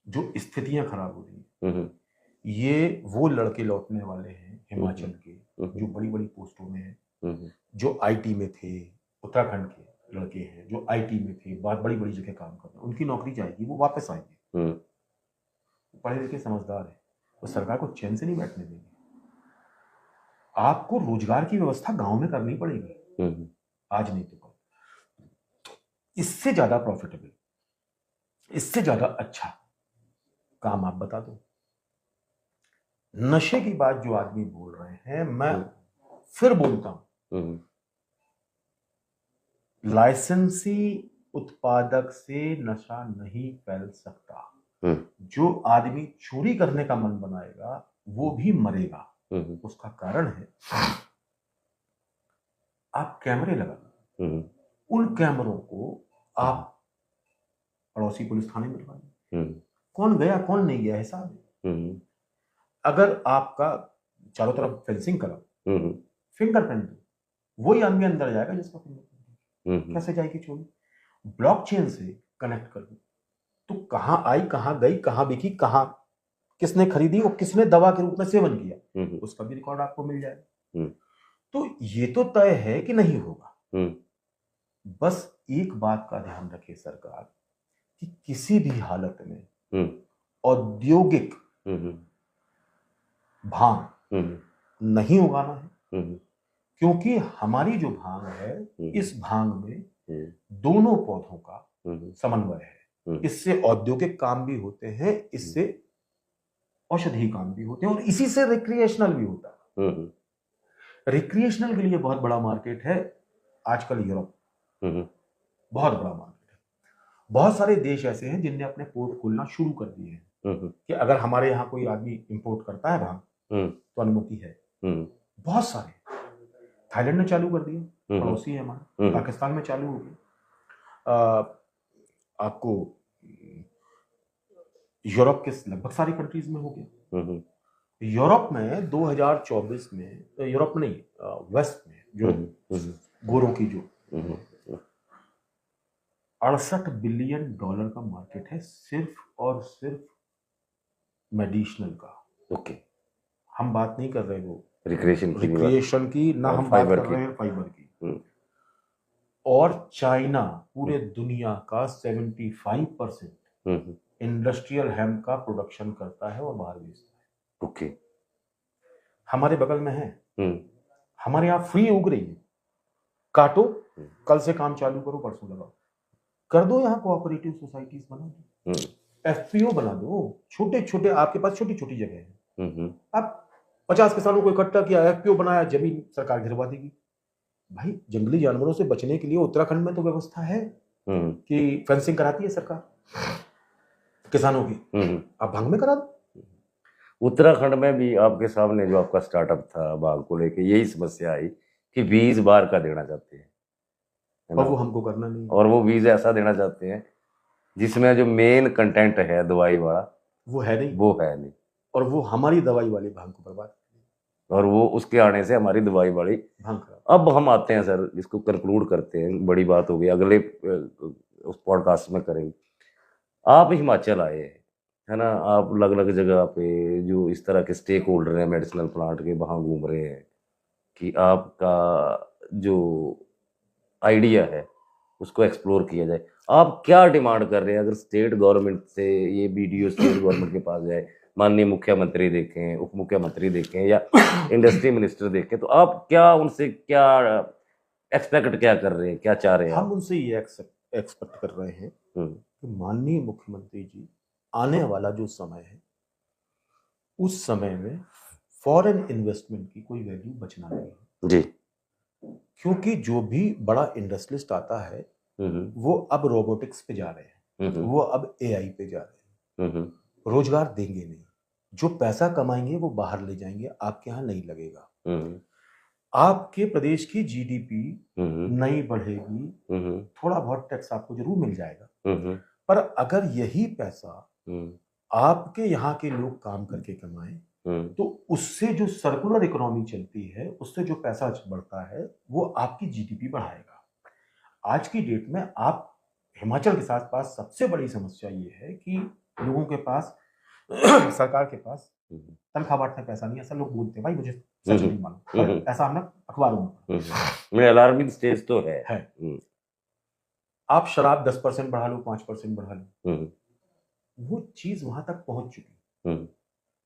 Speaker 1: जो स्थितियां खराब हो रही हैं, ये वो लड़के लौटने वाले हैं हिमाचल के जो बड़ी बड़ी पोस्टों में हैं, जो आईटी में थे, उत्तराखंड के लड़के हैं जो आईटी में थे, बहुत बड़ी बड़ी जगह काम कर रहे हैं, उनकी नौकरी जाएगी, वो वापस आएंगे। पढ़े लिखे समझदार है, वो सरकार को चैन से नहीं बैठने देंगे। आपको रोजगार की व्यवस्था गांव में करनी पड़ेगी, आज नहीं तो कल। इससे ज्यादा प्रॉफिटेबल, इससे ज्यादा अच्छा काम आप बता दो। नशे की बात जो आदमी बोल रहे हैं, मैं फिर बोलता हूं, लाइसेंसी उत्पादक से नशा नहीं फैल सकता। जो आदमी चोरी करने का मन बनाएगा वो भी मरेगा। उसका कारण है, आप कैमरे लगा, उन कैमरों को आप पड़ोसी पुलिस थाने में लगाइए, कौन गया कौन नहीं गया हिसाब है। अगर आपका चारों तरफ फेंसिंग करा, फिंगरप्रिंट वही आदमी अंदर जाएगा जिसका फिंगरप्रिंट। कैसे जाएगी चोरी? ब्लॉकचेन से कनेक्ट कर दो तो कहां आई, कहां गई, कहां बिकी, कहां किसने खरीदी और किसने दवा के रूप में सेवन किया, उसका भी रिकॉर्ड आपको मिल जाएगा। तो ये तो तय है कि नहीं होगा। बस एक बात का ध्यान रखे सरकार कि किसी भी हालत में औद्योगिक भांग नहीं उगाना है, क्योंकि हमारी जो भांग है, इस भांग में दोनों पौधों का समन्वय है। इससे औद्योगिक काम भी होते हैं, इससे औषधि काम भी होते हैं और इसी से रिक्रिएशनल भी होता है। रिक्रिएशनल के लिए बहुत बड़ा मार्केट है आजकल यूरोप, बहुत बड़ा मार्केट है। बहुत सारे देश ऐसे हैं जिनने अपने पोर्ट खोलना शुरू कर दिए हैं कि अगर हमारे यहाँ कोई आदमी इंपोर्ट करता है भांग तो अनुमति है। बहुत सारे, थाईलैंड ने चालू कर दिए, पड़ोसी है हमारा, पाकिस्तान में चालू हो गया, आपको यूरोप के लगभग सारी कंट्रीज में हो गया। यूरोप में 2024 में, यूरोप में नहीं, वेस्ट में जो गोरों की जो $68 बिलियन का मार्केट है सिर्फ और सिर्फ मेडिसिनल का। हम बात नहीं कर रहे वो रिक्रिएशन की, ना हम बात कर रहे हैं फाइबर की। और चाइना पूरे दुनिया का 75% इंडस्ट्रियल हेम्प का प्रोडक्शन करता है और बाहर बेचता है। हमारे बगल में है, हमारे यहाँ फ्री उग रही है, काटो, कल से काम चालू करो, परसों लगाओ, कर दो। यहाँ कोऑपरेटिव सोसाइटीज बना दो, एफपीओ बना दो, छोटे छोटे, आपके पास छोटी छोटी जगह है, आप 50 किसानों को इकट्ठा किया, एफपीओ बनाया, जमीन सरकार गिरवा देगी। भाई जंगली जानवरों से बचने के लिए उत्तराखंड में तो व्यवस्था है कि फेंसिंग कराती है सरकार किसानों की, आप भांग में करा दो।
Speaker 2: उत्तराखंड में भी आपके सामने जो आपका स्टार्टअप था भांग को लेके, यही समस्या आई कि बीज बाहर का देना चाहते हैं,
Speaker 1: और वो हमको करना नहीं,
Speaker 2: और वो बीज ऐसा देना चाहते हैं जिसमें जो मेन कंटेंट है दवाई वाला वो है नहीं,
Speaker 1: और वो हमारी दवाई वाली भांग को बर्बाद,
Speaker 2: और वो उसके आने से हमारी दवाई वाली भांग। अब हम आते हैं सर, इसको कंक्लूड करते हैं, बड़ी बात हो गई, अगले उस पॉडकास्ट में करेंगे। आप हिमाचल आए है ना, आप अलग अलग जगह पे जो इस तरह के स्टेक होल्डर हैं मेडिसिनल प्लांट के, वहाँ घूम रहे हैं कि आपका जो आइडिया है उसको एक्सप्लोर किया जाए। आप क्या डिमांड कर रहे हैं? अगर स्टेट गवर्नमेंट से ये वीडियो स्टेट गवर्नमेंट के पास जाए, माननीय मुख्यमंत्री देखें, उप मुख्यमंत्री देखें या इंडस्ट्री मिनिस्टर देखें, तो आप क्या उनसे क्या एक्सपेक्ट क्या कर रहे हैं, क्या चाह रहे हैं?
Speaker 1: हम उनसे ये एक्सपेक्ट कर रहे हैं कि माननीय मुख्यमंत्री जी, आने वाला जो समय है उस समय में फॉरेन इन्वेस्टमेंट की कोई वैल्यू बचना नहीं है
Speaker 2: जी,
Speaker 1: क्योंकि जो भी बड़ा इंडस्ट्रियलिस्ट आता है वो अब रोबोटिक्स पे जा रहे हैं, वो अब एआई पे जा रहे हैं। रोजगार देंगे नहीं, जो पैसा कमाएंगे वो बाहर ले जाएंगे, आपके यहाँ नहीं लगेगा। आपके प्रदेश की जीडीपी नहीं बढ़ेगी, थोड़ा बहुत टैक्स आपको जरूर मिल जाएगा, पर अगर यही पैसा आपके यहाँ के लोग काम करके कमाएं तो उससे जो सर्कुलर इकोनॉमी चलती है, उससे जो पैसा बढ़ता है वो आपकी जीडीपी बढ़ाएगा। आज की डेट में आप हिमाचल के साथ पास सबसे बड़ी समस्या ये है कि लोगों के पास सरकार के पास तनख्वाह बांटने पैसा नहीं है। ऐसा लोग बोलते हैं, भाई मुझे सच नहीं मालूम, ऐसा हमने अखबारों में
Speaker 2: अलार्मिंग स्टेज तो है।
Speaker 1: आप शराब 10% बढ़ा लो, 5% बढ़ा लो, वो चीज वहां तक पहुंच चुकी।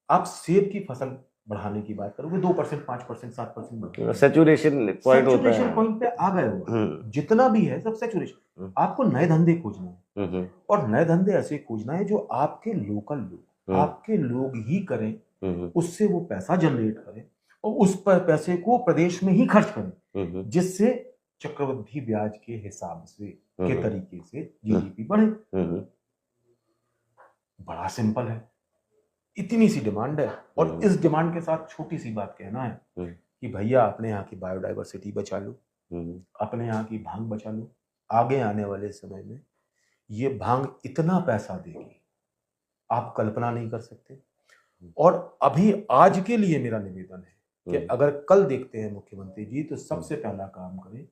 Speaker 1: आप सेब की फसल बढ़ाने की बात करोगे, 2%, 5%, 7%
Speaker 2: सैचुरेशन
Speaker 1: पॉइंट पे आ गए हो। जितना भी है सब सैचुरेशन। आपको नए धंधे खोजना है, और नए धंधे ऐसे खोजना है जो आपके लोकल लोग, आपके लोग ही करें, उससे वो पैसा जनरेट करे और उस पैसे को प्रदेश में ही खर्च करे, जिससे चक्रवृद्धि ब्याज के हिसाब से के तरीके से जीडीपी बढ़े। बड़ा सिंपल है, इतनी सी डिमांड है। और इस डिमांड के साथ छोटी सी बात कहना है कि भैया अपने यहाँ की बायोडाइवर्सिटी बचा लो, अपने यहाँ की भांग बचा लो। आगे आने वाले समय में ये भांग इतना पैसा देगी आप कल्पना नहीं कर सकते। और अभी आज के लिए मेरा निवेदन है कि अगर कल देखते हैं मुख्यमंत्री जी, तो सबसे पहला काम करें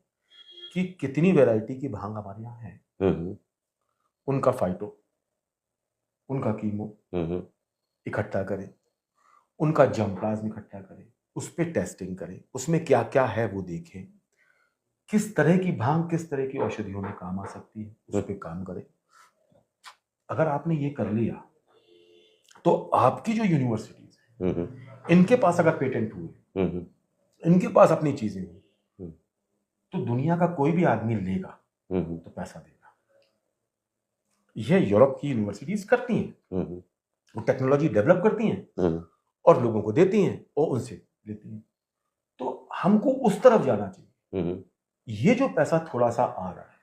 Speaker 1: कि कितनी वैरायटी की भांग हमारे यहाँ है, उनका फाइटो, उनका कीमो इकट्ठा करें, उनका जर्मप्लाज्म इकट्ठा करें, उस पर टेस्टिंग करें, उसमें क्या क्या है वो देखें, किस तरह की भांग किस तरह की औषधियों में काम आ सकती है, उस पर काम करें। अगर आपने ये कर लिया तो आपकी जो यूनिवर्सिटीज है, इनके पास अगर पेटेंट हुए, इनके पास अपनी चीजें हुई, तो दुनिया का कोई भी आदमी लेगा तो पैसा देगा। यह यूरोप की यूनिवर्सिटीज करती हैं, वो टेक्नोलॉजी डेवलप करती हैं और लोगों को देती हैं और उनसे लेती हैं। तो हमको उस तरफ जाना चाहिए। ये जो पैसा थोड़ा सा आ रहा है,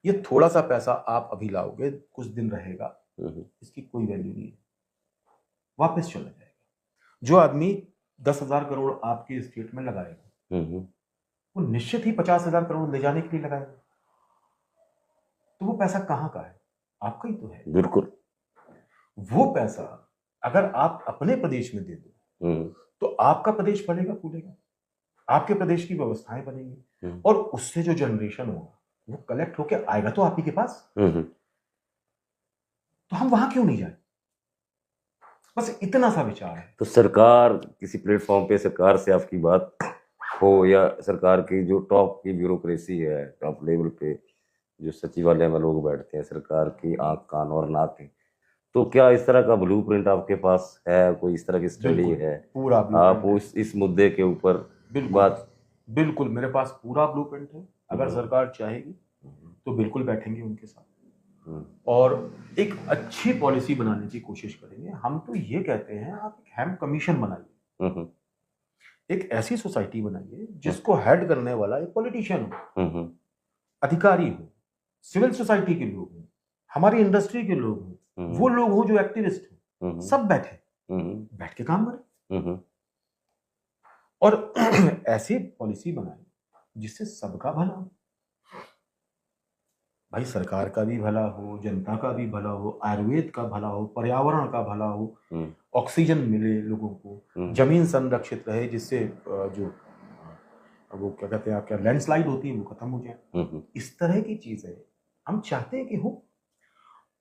Speaker 1: ये थोड़ा सा पैसा आप अभी लाओगे, कुछ दिन रहेगा, इसकी कोई वैल्यू नहीं है, वापस चला जाएगा। जो आदमी 10,000 करोड़ आपके स्टेट में लगाएगा, वो निश्चित ही 50,000 करोड़ ले जाने के लिए लगाएगा। तो वो पैसा कहाँ का है? आपका ही तो है।
Speaker 2: बिल्कुल।
Speaker 1: वो पैसा अगर आप अपने प्रदेश में दे दो तो आपका प्रदेश बढ़ेगा फूलेगा, आपके प्रदेश की व्यवस्थाएं बनेंगी और उससे जो जनरेशन होगा वो कलेक्ट होके आएगा तो आप ही के पास। तो हम वहां क्यों नहीं जाए? बस इतना सा विचार है।
Speaker 2: तो सरकार किसी प्लेटफॉर्म पे सरकार से आपकी बात हो, या सरकार की जो टॉप की ब्यूरोक्रेसी है, टॉप लेवल पे जो सचिवालय में लोग बैठते हैं, सरकार की आंख कान और नाक है, तो क्या इस तरह का ब्लूप्रिंट आपके पास है? कोई इस तरह की स्टडी है?
Speaker 1: पूरा
Speaker 2: आप इस मुद्दे के ऊपर बात?
Speaker 1: बिल्कुल मेरे पास पूरा ब्लूप्रिंट है। अगर सरकार चाहेगी तो बिल्कुल बैठेंगे उनके साथ और एक अच्छी पॉलिसी बनाने की कोशिश करेंगे। हम तो ये कहते हैं आप एक हेम्प कमीशन बनाइए, एक ऐसी सोसाइटी बनाइए जिसको हेड करने वाला एक पॉलिटिशियन हो, अधिकारी हो, सिविल सोसाइटी के लोग हो, हमारी इंडस्ट्री के लोग हो, वो लोग हो जो एक्टिविस्ट हो, सब बैठे, बैठ के काम करें और ऐसी पॉलिसी बनाए जिससे सबका भला हो। भाई सरकार का भी भला हो, जनता का भी भला हो, आयुर्वेद का भला हो, पर्यावरण का भला हो, ऑक्सीजन मिले लोगों को, जमीन संरक्षित रहे जिससे जो वो क्या कहते हैं आपका लैंडस्लाइड होती है वो खत्म हो जाए। इस तरह की चीजें हम चाहते हैं कि हो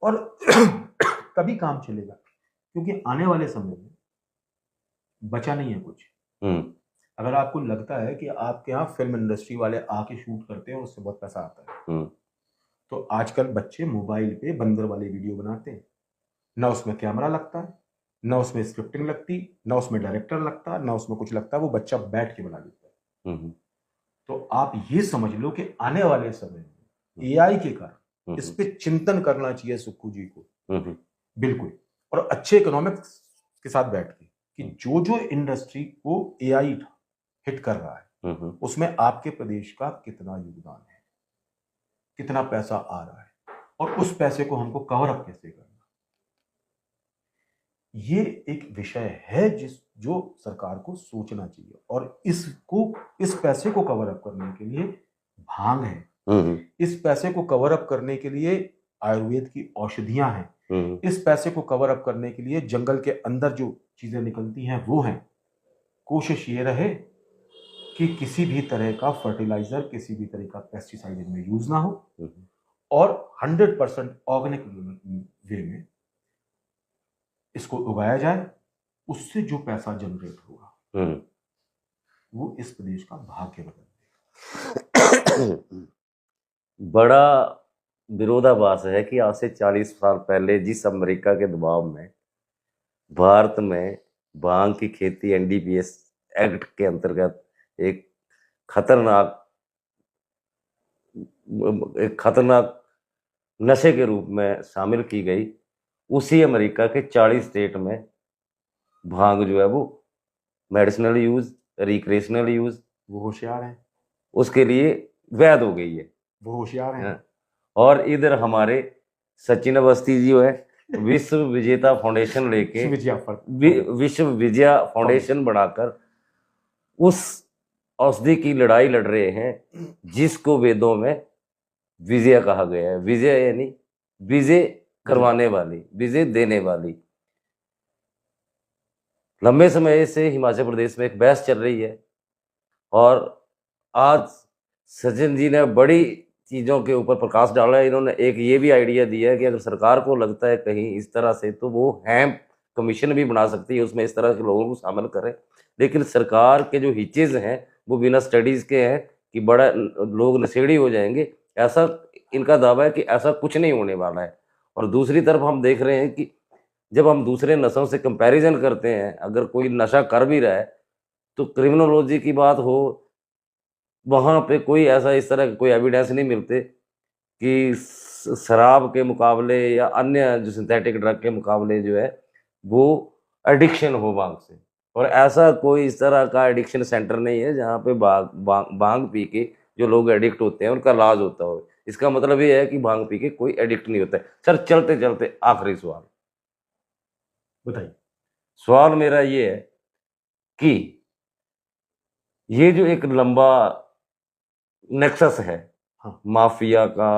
Speaker 1: और तभी काम चलेगा, क्योंकि आने वाले समय में बचा नहीं है कुछ। अगर आपको लगता है कि आपके यहाँ फिल्म इंडस्ट्री वाले आके शूट करते हैं उससे बहुत पैसा आता है, तो आजकल बच्चे मोबाइल पे बंदर वाले वीडियो बनाते हैं, ना उसमें कैमरा लगता है, ना उसमें स्क्रिप्टिंग लगती, ना उसमें डायरेक्टर लगता, ना उसमें कुछ लगता, वो बच्चा बैठ के बना देता है। तो आप ये समझ लो कि आने वाले समय में एआई के कारण इस पे चिंतन करना चाहिए सुक्खू जी को, बिल्कुल, और अच्छे इकोनॉमिक्स के साथ बैठ के कि जो जो इंडस्ट्री को एआई हिट कर रहा है उसमें आपके प्रदेश का कितना योगदान है, कितना पैसा आ रहा है और उस पैसे को हमको कवर अप कैसे करना। ये एक विषय है जो सरकार को सोचना चाहिए और इस पैसे को कवर अप करने के लिए भांग है, इस पैसे को कवर अप करने के लिए आयुर्वेद की औषधियां हैं, इस पैसे को कवर अप करने के लिए जंगल के अंदर जो चीजें निकलती हैं वो हैं। कोशिश ये रहे कि किसी भी तरह का फर्टिलाइजर, किसी भी तरह का पेस्टिसाइड इनमें यूज ना हो और 100% ऑर्गेनिक वे में इसको उगाया जाए। उससे जो पैसा जनरेट होगा वो इस प्रदेश का भाग्य बदल देगा।
Speaker 2: बड़ा विरोधाभास है कि आज से 40 साल पहले जिस अमेरिका के दबाव में भारत में भांग की खेती एनडीपीएस एक्ट के अंतर्गत एक खतरनाक नशे के रूप में शामिल की गई, उसी अमेरिका के 40 स्टेट में भांग जो है वो मेडिसिनल यूज, रिक्रिएशनल यूज,
Speaker 1: वो होशियार है,
Speaker 2: उसके लिए वैध हो गई है।
Speaker 1: वो होशियार है।
Speaker 2: हाँ। और इधर हमारे सचिन अवस्थी जी जो है विश्व विजेता फाउंडेशन लेके विश्व विजया फाउंडेशन बनाकर उस औषधि की लड़ाई लड़ रहे हैं जिसको वेदों में विजय कहा गया है। विजय यानी विजय करवाने वाली, विजय देने वाली। लंबे समय से हिमाचल प्रदेश में एक बहस चल रही है और आज सचिन जी ने बड़ी चीज़ों के ऊपर प्रकाश डाला है। इन्होंने एक ये भी आइडिया दिया है कि अगर सरकार को लगता है कहीं इस तरह से, तो वो हैम्प कमीशन भी बना सकती है, उसमें इस तरह के लोगों को शामिल करें। लेकिन सरकार के जो हिचेज हैं वो बिना स्टडीज़ के हैं कि बड़ा लोग नशेड़ी हो जाएंगे, ऐसा इनका दावा है कि ऐसा कुछ नहीं होने वाला है। और दूसरी तरफ हम देख रहे हैं कि जब हम दूसरे नशों से कंपैरिजन करते हैं, अगर कोई नशा कर भी रहा है तो क्रिमिनोलॉजी की बात हो, वहाँ पे कोई ऐसा इस तरह कोई एविडेंस नहीं मिलते कि शराब के मुकाबले या अन्य जो सिंथेटिक ड्रग के मुकाबले जो है वो एडिक्शन हो भांग से। और ऐसा कोई इस तरह का एडिक्शन सेंटर नहीं है जहाँ पे भांग पी के जो लोग एडिक्ट होते हैं उनका इलाज होता हो। इसका मतलब ये है कि भांग पी के कोई एडिक्ट नहीं होता है। सर चलते चलते आखिरी सवाल
Speaker 1: बताइए।
Speaker 2: सवाल मेरा ये है कि ये जो एक लंबा नेक्सस है,
Speaker 1: हाँ,
Speaker 2: माफिया का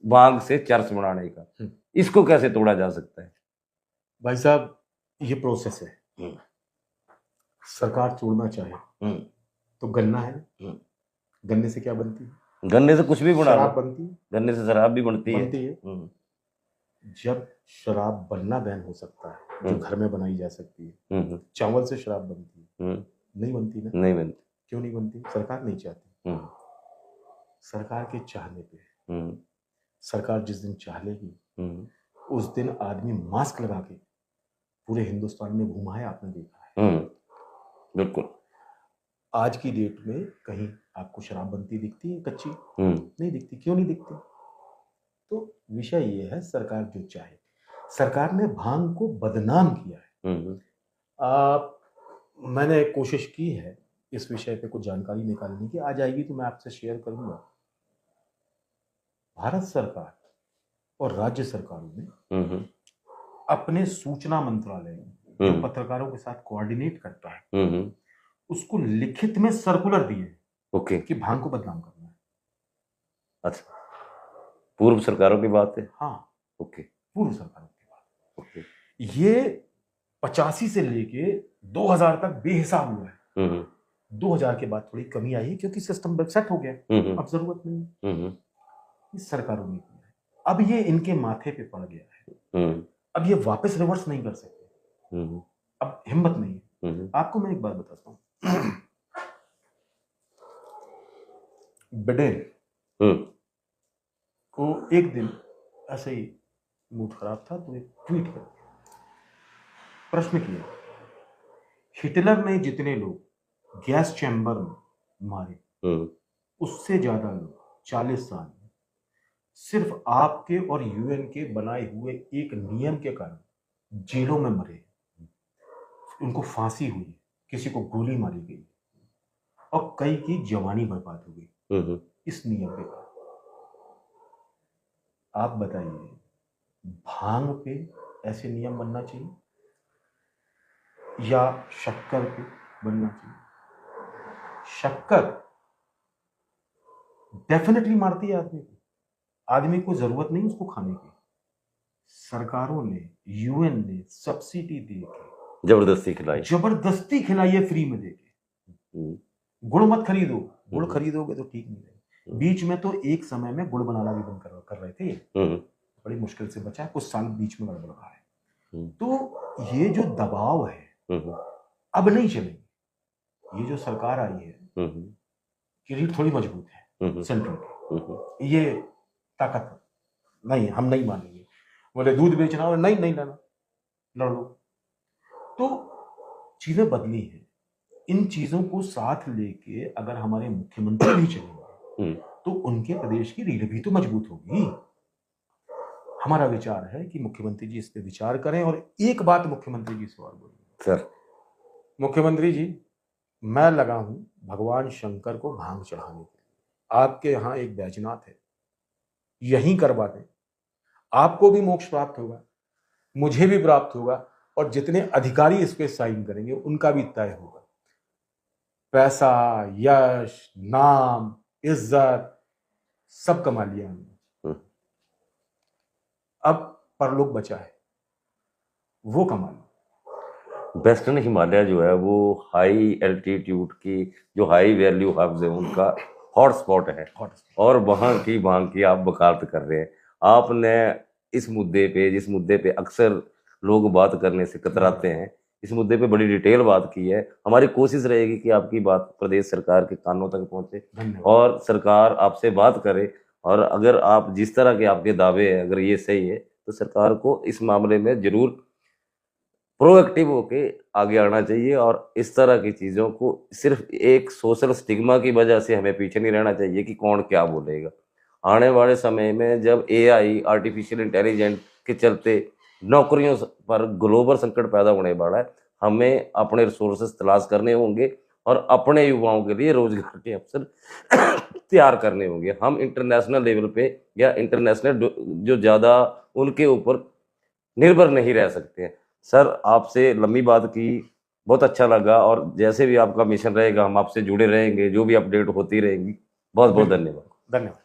Speaker 2: भांग से चर्च बनाने का, इसको कैसे तोड़ा जा सकता है?
Speaker 1: भाई साहब ये प्रोसेस है। सरकार तोड़ना चाहे तो गन्ना है, गन्ने से क्या बनती है?
Speaker 2: गन्ने से कुछ भी बना
Speaker 1: शराब बनती है,
Speaker 2: गन्ने से शराब भी बनती है।
Speaker 1: जब शराब बनना बैन हो सकता है, जो घर में बनाई जा सकती है, चावल से शराब बनती है, नहीं बनती ना?
Speaker 2: नहीं बनती।
Speaker 1: क्यों नहीं बनती? सरकार नहीं चाहती। सरकार के चाहने पे सरकार जिस दिन चाह लेगी उस दिन आदमी मास्क लगा के पूरे हिंदुस्तान में घुमा है, आपने देखा है।
Speaker 2: बिल्कुल।
Speaker 1: आज की डेट में कहीं आपको शराब बनती दिखती है कच्ची? नहीं दिखती। क्यों नहीं दिखती? तो विषय ये है, सरकार जो चाहे। सरकार ने भांग को बदनाम किया है। मैंने कोशिश की है इस विषय पे कुछ जानकारी निकालने की, आ जाएगी तो मैं आपसे शेयर करूंगा। भारत सरकार और राज्य सरकारों ने अपने सूचना मंत्रालय जो पत्रकारों के साथ कोऑर्डिनेट करता है उसको लिखित में सर्कुलर दिए कि भांग को बदनाम करना है।
Speaker 2: अच्छा, पूर्व सरकारों की बात है?
Speaker 1: हाँ, पूर्व सरकारों की बात। ये 85 से लेके 2000 तक बेहिसाब हुआ है। 2000 के बाद थोड़ी कमी आई है क्योंकि सिस्टम सेट हो गया, अब जरूरत नहीं। इस सरकारों ने किया है, अब ये इनके माथे पे पड़ गया है। अब ये वापस रिवर्स नहीं कर सकते, अब हिम्मत नहीं है। आपको मैं एक बात बताता हूँ। बिडेन को एक दिन ऐसे ही मूड खराब था तो एक ट्वीट कर प्रश्न किया, हिटलर ने जितने लोग गैस चैम्बर में मारे उससे ज्यादा लोग 40 साल में सिर्फ आपके और यूएन के बनाए हुए एक नियम के कारण जेलों में मरे। उनको फांसी हुई, किसी को गोली मारी गई और कई की जवानी बर्बाद हो गई इस नियम के कारण। आप बताइए, भांग पे ऐसे नियम बनना चाहिए या शक्कर पे बनना चाहिए? शक्कर डेफिनेटली मारती है आदमी को, आदमी को जरूरत नहीं उसको खाने की। सरकारों ने, यूएन ने सब्सिडी दे के जबरदस्ती खिलाई है, फ्री में देके। गुड़ मत खरीदो, गुड़ खरीदोगे तो ठीक नहीं रहेगा। बीच में तो एक समय में गुड़ बनाना भी बंद कर रहे थे, बड़ी मुश्किल से बचा है, कुछ साल बीच में गड़बड़ रहा है। तो ये जो दबाव है अब नहीं चलेगी। ये जो सरकार आई है ये रीढ़ थोड़ी मजबूत है सेंट्रल की, ये ताकत नहीं, हम नहीं मानेंगे। बोले दूध बेचना हो, नहीं लेना, लड़ लो। तो चीजें बदली हैं। इन चीजों को साथ लेके अगर हमारे मुख्यमंत्री भी चलेंगे तो उनके प्रदेश की रीढ़ भी तो मजबूत होगी। हमारा विचार है कि मुख्यमंत्री जी इस पे विचार करें। और एक बात मुख्यमंत्री जी से और बोलिए
Speaker 2: सर।
Speaker 1: मुख्यमंत्री जी, मैं लगा हूं भगवान शंकर को भांग चढ़ाने के लिए। आपके यहाँ एक बैजनाथ है, यहीं करवा दें, आपको भी मोक्ष प्राप्त होगा, मुझे भी प्राप्त होगा, और जितने अधिकारी इस पे साइन करेंगे उनका भी तय होगा। पैसा, यश, नाम, इज्जत सब कमा लिया हमने, अब परलोक बचा है, वो कमा लो।
Speaker 2: वेस्टर्न हिमालय जो है वो हाई एल्टीट्यूड की जो हाई वैल्यू हब्स है उनका हॉट स्पॉट है, और वहाँ की आप वकालत कर रहे हैं। आपने इस मुद्दे पे, जिस मुद्दे पे अक्सर लोग बात करने से कतराते हैं, इस मुद्दे पे बड़ी डिटेल बात की है। हमारी कोशिश रहेगी कि आपकी बात प्रदेश सरकार के कानों तक पहुंचे और सरकार आपसे बात करे। और अगर आप जिस तरह के आपके दावे हैं अगर ये सही है तो सरकार को इस मामले में जरूर प्रोएक्टिव होके आगे आना चाहिए। और इस तरह की चीज़ों को सिर्फ एक सोशल स्टिग्मा की वजह से हमें पीछे नहीं रहना चाहिए कि कौन क्या बोलेगा। आने वाले समय में जब एआई आर्टिफिशियल इंटेलिजेंस के चलते नौकरियों पर ग्लोबल संकट पैदा होने वाला है, हमें अपने रिसोर्सेज तलाश करने होंगे और अपने युवाओं के लिए रोजगार के अवसर तैयार करने होंगे। हम इंटरनेशनल लेवल पे या इंटरनेशनल जो ज़्यादा उनके ऊपर निर्भर नहीं रह सकते हैं। सर, आपसे लंबी बात की, बहुत अच्छा लगा, और जैसे भी आपका मिशन रहेगा हम आपसे जुड़े रहेंगे, जो भी अपडेट होती रहेंगी। बहुत बहुत धन्यवाद।
Speaker 1: धन्यवाद।